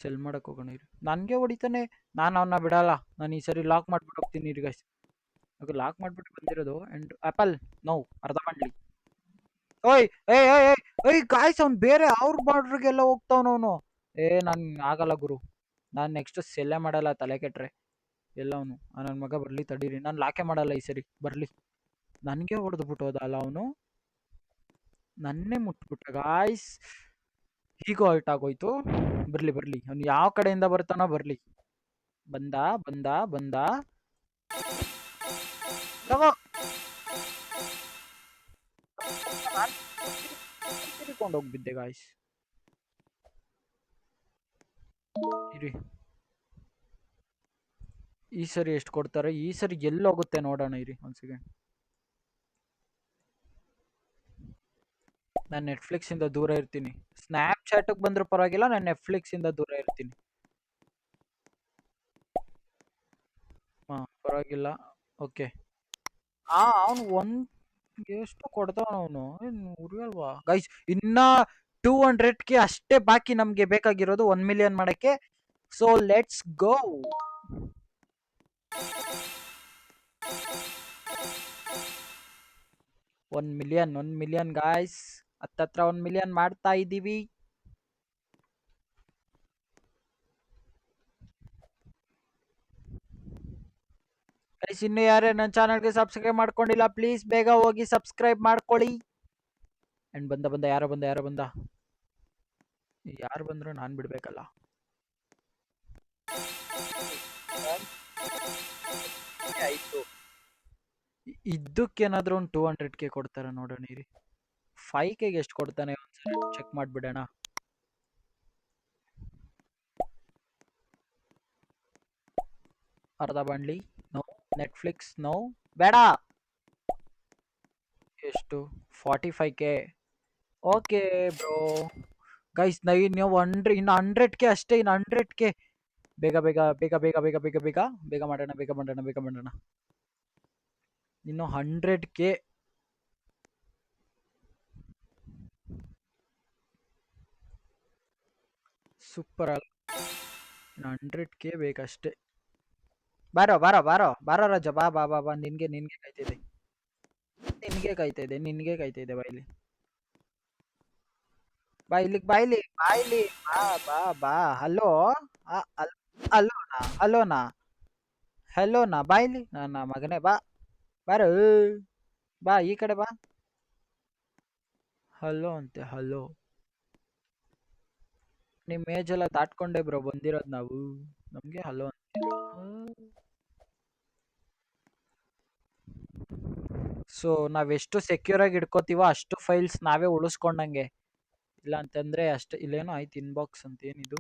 ಸೆಲ್ ಮಾಡಕ್ ಹೋಗೋಣ ಇರಿ. ನನ್ಗೆ ಹೊಡಿತಾನೆ, ನಾನು ಅವನ್ನ ಬಿಡಲ್ಲ. ನಾನು ಈ ಸರಿ ಲಾಕ್ ಮಾಡ್ಬಿಟ್ಟು ಹೋಗ್ತೀನಿ ಇರಿ ಗೈಸ್. ಲಾಕ್ ಮಾಡ್ಬಿಟ್ಟು ಬಂದಿರೋದು. ಅಂಡ್ ಆಪಲ್ ನೋ, ಅರ್ಧ ಮಾಡ್ಲಿ. ಓಯ್ ಏಯ್ ಏಯ್ ಏಯ್ ಏಯ್ ಗಾಯ್ಸ್, ಅವ್ನು ಬೇರೆ ಅವ್ರ ಬಾರ್ಡ್ರಿಗೆಲ್ಲ ಹೋಗ್ತಾವನವನು. ನನ್ ಆಗಲ್ಲ ಗುರು, ನಾನು ನೆಕ್ಸ್ಟ್ ಸೆಲ್ಲೇ ಮಾಡಲ್ಲ, ತಲೆ ಕೆಟ್ರೆ. ಎಲ್ಲ ಅವನು ನನ್ನ ಮಗ ಬರ್ಲಿ ತಡೀರಿ, ನಾನು ಲಾಕೆ ಮಾಡಲ್ಲ ಈ ಸರಿ, ಬರ್ಲಿ. ನನಗೆ ಹೊಡೆದು ಬಿಟ್ಟೋದ ಅಲ್ಲ ಅವನು, ನನ್ನೇ ಮುಟ್ಬಿಟ್ಟ ಗಾಯ್ಸ್. ಹೀಗೂ ಹರ್ಟ್ ಆಗೋಯ್ತು. ಬರ್ಲಿ ಬರ್ಲಿ, ಅವ್ನು ಯಾವ ಕಡೆಯಿಂದ ಬರ್ತಾನೋ ಬರ್ಲಿ. ಬಂದ ಬಂದ ಬಂದ, ತಗೋ. ತಿರ್ಕೊಂಡು ಹೋಗ್ಬಿದ್ದೆ ಗಾಯ್ಸ್. ಇರಿ ಈ ಸರಿ ಎಷ್ಟು ಕೊಡ್ತಾರೆ, ಈ ಸರಿ ಎಲ್ಲೋಗುತ್ತೆ ನೋಡೋಣ ಇರಿ ಒಂದು ಸೆಕೆಂಡ್. ನಾನು ನೆಟ್ಫ್ಲಿಕ್ಸ್ ಇಂದ ದೂರ ಇರ್ತೀನಿ. ಸ್ನ್ಯಾಪ್ ಚಾಟ್ಗೆ ಬಂದ್ರೂ ಪರವಾಗಿಲ್ಲ, ನಾನು ನೆಟ್ಫ್ಲಿಕ್ಸ್ ಇಂದ ದೂರ ಇರ್ತೀನಿ. ಪರವಾಗಿಲ್ಲ. ಓಕೆ, ಅವನು ಎಷ್ಟು ಕೊಡ್ತಾವ ಅವನು, ಉರಿಯಲ್ವಾ ಗೈಸ್? ಇನ್ನ 200K ಅಷ್ಟೇ ಬಾಕಿ ನಮ್ಗೆ ಬೇಕಾಗಿರೋದು 1 ಮಿಲಿಯನ್ ಮಾಡಕ್ಕೆ. So let's go. 1 million guys, ಹತ್ತತ್ರ 1 ಮಿಲಿಯನ್ ಮಾಡ್ತಾ ಇದ್ದೀವಿ. ಗೈಸ್, ಇನ್ನು ಯಾರೇ ನನ್ನ ಚಾನಲ್ಗೆ ಸಬ್ಸ್ಕ್ರೈಬ್ ಮಾಡ್ಕೊಂಡಿಲ್ಲ, ಪ್ಲೀಸ್ ಬೇಗ ಹೋಗಿ ಸಬ್ಸ್ಕ್ರೈಬ್ ಮಾಡ್ಕೊಳ್ಳಿ. ಅಂಡ್ ಬಂದ ಬಂದ, ಯಾರೋ ಬಂದ, ಯಾರು ಬಂದ್ರು ನಾನು ಬಿಡ್ಬೇಕಲ್ಲ. ಆಯ್ತು, ಇದಕ್ಕೇನಾದ್ರೂ ಒಂದು 200K ಕೊಡ್ತಾರ ನೋಡೋಣ ಇರಿ. 5K ಎಷ್ಟು ಕೊಡ್ತಾನೆ ಒಂದ್ಸರಿ ಚೆಕ್ ಮಾಡ್ಬಿಡೋಣ. ಅರ್ಧ ಬಾಂಡ್ಲಿ ನೋ, ನೆಟ್ಫ್ಲಿಕ್ಸ್ ನೋ ಬೇಡ. ಎಷ್ಟು? 45K. Okay bro. ಗೈಸ್ ನೀವು ಇನ್ನು 100K ಅಷ್ಟೇ, ಇನ್ನು 100K. ಬೇಗ ಬೇಗ ಬೇಗ ಬೇಗ ಬೇಗ ಬೇಗ ಬೇಗ ಬೇಗ ಮಾಡೋಣ, ಬೇಗ ಮಾಡೋಣ, ಬೇಗ ಮಾಡೋಣ. ಇನ್ನು 100K. ಸೂಪರ್ ಅಲ್ಲ? ಇನ್ನು 100K ಬೇಕಷ್ಟೇ. ಬಾರೋ ಬಾರೋ ಬಾರೋ ಬಾರೋ ರಾಜ, ಬಾ ಬಾ ಬಾ ಬಾ. ನಿನ್ಗೆ ನಿನ್ಗೆ ಕಾಯ್ತಿದೆ, ನಿನ್ಗೆ ಕಾಯ್ತಾ ಇದೆ, ನಿನ್ಗೆ ಕಾಯ್ತಾ ಇದೆ. ಬಾಯ್ಲಿ, ಬಾ ಇಲ್ಲಿಗೆ, ಬಾಯ್ಲಿ ಬಾಯ್ಲಿ, ಬಾ ಬಾ ಬಾ. ಹಲೋ. ಹಲೋನಾ, ಹಲೋನಾ, ಹಲೋನಾ, ಬಾಯ್ಲಿ ನನ್ನ ಮಗನೇ, ಬಾ ಬಾರೋ. ಬಾ ಈ ಕಡೆ ಬಾ. ಹಲೋ ಅಂತೆ, ಹಲೋ. ನಿಮ್ ಏಜ್ ಎಲ್ಲ ದಾಟ್ಕೊಂಡೆ ಬ್ರೋ ಬಂದಿರೋದು ನಾವು. ನಮ್ಗೆ ಹಲೋ ಅಂತ. ಸೊ ನಾವೆಷ್ಟು ಸೆಕ್ಯೂರ್ ಆಗಿ ಇಡ್ಕೋತೀವೋ ಅಷ್ಟು ಫೈಲ್ಸ್ ನಾವೇ ಉಳಿಸ್ಕೊಂಡಂಗೆ. ಇಲ್ಲ ಅಂತಂದ್ರೆ ಅಷ್ಟೇ. ಇಲ್ಲೇನೋ ಆಯ್ತು ಇನ್ಬಾಕ್ಸ್ ಅಂತ, ಏನಿದು?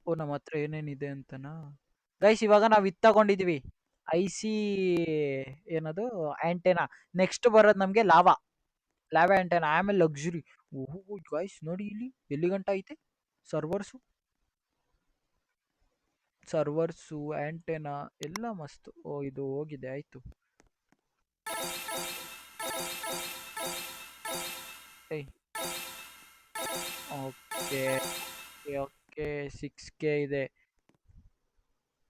ಓ, ನಮ್ಮ ಹತ್ರ ಏನೇನಿದೆ ಅಂತನಾ? ಗೈಸ್, ಇವಾಗ ನಾವ್ ಇದು ತಗೊಂಡಿದೀವಿ. IC ಏನದು, ಆಂಟೆನಾ. ನೆಕ್ಸ್ಟ್ ಬರೋದು ನಮ್ಗೆ ಲಾವಾ, ಲಾವಾ ಆಂಟೆನಾ, ಆಮೇಲೆ ಲಕ್ಸುರಿ. ಓಹೋ ಗೈಸ್, ನೋಡಿ ಇಲ್ಲಿ ಎಲ್ಲಿ ಗಂಟ ಐತೆ ಸರ್ವರ್ಸು. ಸರ್ವರ್ಸು, ಆಂಟೆನಾ ಎಲ್ಲ ಮಸ್ತ್. ಓ, ಇದು ಹೋಗಿದೆ, ಆಯ್ತು. ಏಯ್, ಓಕೆ ಓಕೆ. 6K ಇದೆ.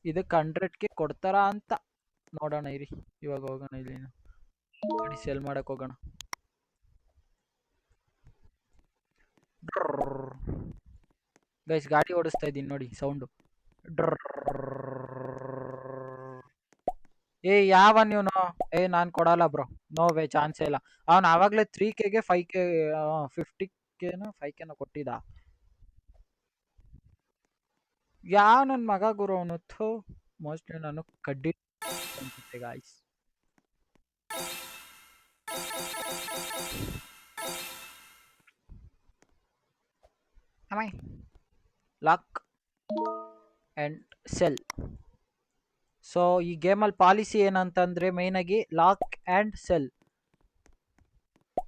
ಇದಕ್ಕೆ 100K ಕೊಡ್ತಾರಾ ಅಂತ ನೋಡೋಣ ಇರಿ. ಇವಾಗ ಹೋಗೋಣ, ಇಲ್ಲಿ ಗಾಡಿ ಸೆಲ್ ಮಾಡಕ್ ಹೋಗೋಣ. ಗೈಸ್, ಗಾಡಿ ಓಡಿಸ್ತಾ ಇದ್ದೀನಿ ನೋಡಿ, ಸೌಂಡು. ಏ ಯಾವ ನೀನು? ನಾನ್ ಕೊಡಲ್ಲ ಬ್ರೋ, ನೋ ವೇ, ಚಾನ್ಸೇ ಇಲ್ಲ. ಅವ್ನು ಆವಾಗಲೇ 3Kಗೆ 5K, 50Kನ 5Kನ ಕೊಟ್ಟಿದ್ದ. ಯಾವ ನನ್ನ ಮಗ ಗುರು ಅವನು? ಮೋಸ್ಟ್ಲಿ ನಾನು ಕಡ್ಡಿ ಅನ್ಸುತ್ತೆ guys. Lock and sell. So ಈ ಗೇಮಲ್ಲಿ ಪಾಲಿಸಿ ಏನಂತಂದ್ರೆ ಮೇನ್ ಆಗಿ ಲಾಕ್ ಅಂಡ್ ಸೆಲ್.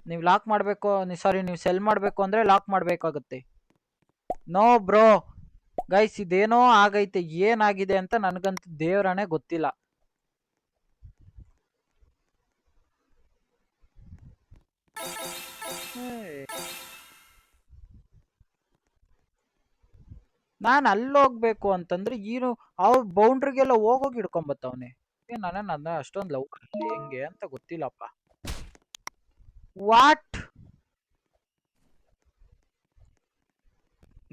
ನೀವು ಲಾಕ್ ಮಾಡಬೇಕು, ಸಾರಿ, ನೀವು ಸೆಲ್ ಮಾಡಬೇಕು ಅಂದ್ರೆ ಲಾಕ್ ಮಾಡಬೇಕಾಗುತ್ತೆ. ನೋ ಬ್ರೋ ಗೈಸ್, ಇದೇನೋ ಆಗೈತೆ. ಏನಾಗಿದೆ ಅಂತ ನನಗಂತೂ ದೇವರಾಣೆ ಗೊತ್ತಿಲ್ಲ. ನಾನು ಅಲ್ಲಿ ಹೋಗ್ಬೇಕು ಅಂತಂದ್ರೆ ಏನು, ಅವ್ರ ಬೌಂಡ್ರಿಗೆಲ್ಲ ಹೋಗೋಗಿ ಹಿಡ್ಕೊಂಬತ್ತವನೆ. ನನ್ನ ಅಷ್ಟೊಂದು ಲವ್ ಹೆಂಗೆ ಅಂತ ಗೊತ್ತಿಲ್ಲಪ್ಪ. ವಾಟ್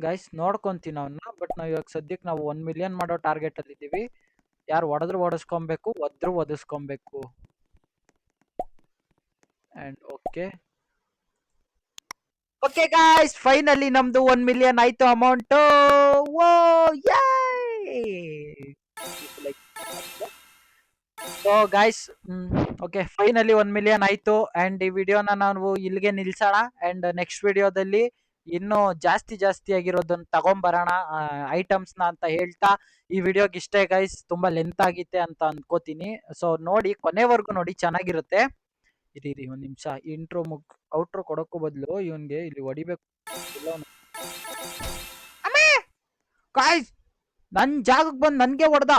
ಗೈಸ್, ನೋಡ್ಕೊಂತೀನಿ ಅವನ್ನ. ಬಟ್ ನಾವ್ ಇವಾಗ ಸದ್ಯಕ್ಕೆ ನಾವು 1 ಮಿಲಿಯನ್ ಮಾಡೋ ಟಾರ್ಗೆಟ್ ಅಲ್ಲಿ ಇದ್ದೀವಿ. ಯಾರು ಹೊಡೆದ್ರು ಹೊಡೆಸ್ಕೊಬೇಕು, ಒದ್ರು ಒದಿಸ್ಕೊಬೇಕು. And okay okay guys, finally ನಮ್ದು 1 ಮಿಲಿಯನ್ ಆಯ್ತು amount. Oh yeah. So guys, okay, finally 1 million ಆಯ್ತು. ಅಂಡ್ ಈ ವಿಡಿಯೋನ ನಾವು ಇಲ್ಲಿಗೆ ನಿಲ್ಸೋಣ. ಅಂಡ್ ನೆಕ್ಸ್ಟ್ ವಿಡಿಯೋದಲ್ಲಿ ಇನ್ನು ಜಾಸ್ತಿ ಜಾಸ್ತಿ ಆಗಿರೋದನ್ನ ತಗೊಂಬರೋಣ, ಐಟಮ್ಸ್ ನ ಅಂತ ಹೇಳ್ತಾ. ಈ ವಿಡಿಯೋಗೆ ಇಷ್ಟೇ ಗೈಸ್, ತುಂಬಾ ಲೆಂತ್ ಆಗಿತ್ತೆ ಅಂತ ಅನ್ಕೋತೀನಿ. ಸೊ ನೋಡಿ, ಕೊನೆವರೆಗೂ ನೋಡಿ, ಚೆನ್ನಾಗಿರುತ್ತೆ. ಇರಿ ಒಂದ್ ನಿಮಿಷ, ಇಂಟ್ರೋ ಔಟ್ರೋ ಕೊಡೋಕ್ಕೂ ಬದಲು ಇವನ್ಗೆ ಇಲ್ಲಿ ಹೊಡಿಬೇಕು. ಗಾಯ್ಸ್, ನನ್ ಜಾಗಕ್ಕೆ ಬಂದು ನನ್ಗೆ ಹೊಡೆದ.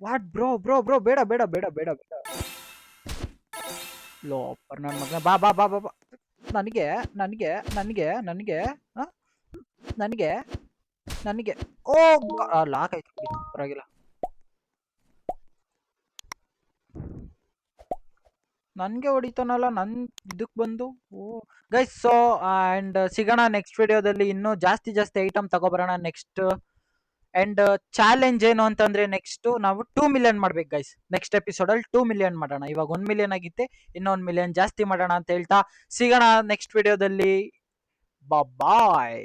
ವಾಟ್ ಬ್ರೋ ಬ್ರೋ ಬ್ರೋ, ಬೇಡ ಬೇಡ ಬೇಡ ಬೇಡ ಬೇಡ. ಲೋಪರ್ ನನ್ನ ಮಗನ, ಬಾ ಬಾ ಬಾ ಬಾ ಬಾ. ನನಗೆ ನನಗೆ ನನಗೆ ನನಗೆ ನನಗೆ ನನಗೆ ಓ, ಲಾಕ್ ಆಯ್ತು, ಪರವಾಗಿಲ್ಲ. ನನ್ಗೆ ಹೊಡಿತಾನಲ್ಲ ನನ್ ಇದಕ್ ಬಂದು. ಓ ಗೈಸ್, ಸೊ ಅಂಡ್ ಸಿಗೋಣ ನೆಕ್ಸ್ಟ್ ವಿಡಿಯೋದಲ್ಲಿ. ಇನ್ನೂ ಜಾಸ್ತಿ ಜಾಸ್ತಿ ಐಟಮ್ ತಗೋಬರೋಣ ನೆಕ್ಸ್ಟ್. ಅಂಡ್ ಚಾಲೆಂಜ್ ಏನು ಅಂತಂದ್ರೆ, ನೆಕ್ಸ್ಟ್ ನಾವು 2 ಮಿಲಿಯನ್ ಮಾಡ್ಬೇಕು ಗೈಸ್. ನೆಕ್ಸ್ಟ್ ಎಪಿಸೋಡ್ ಅಲ್ಲಿ 2 ಮಿಲಿಯನ್ ಮಾಡೋಣ. ಇವಾಗ 1 ಮಿಲಿಯನ್ ಆಗಿತ್ತೆ, ಇನ್ನೂ 1 ಮಿಲಿಯನ್ ಜಾಸ್ತಿ ಮಾಡೋಣ ಅಂತ ಹೇಳ್ತಾ ಸಿಗೋಣ ನೆಕ್ಸ್ಟ್ ವಿಡಿಯೋದಲ್ಲಿ. ಬಾಯ್.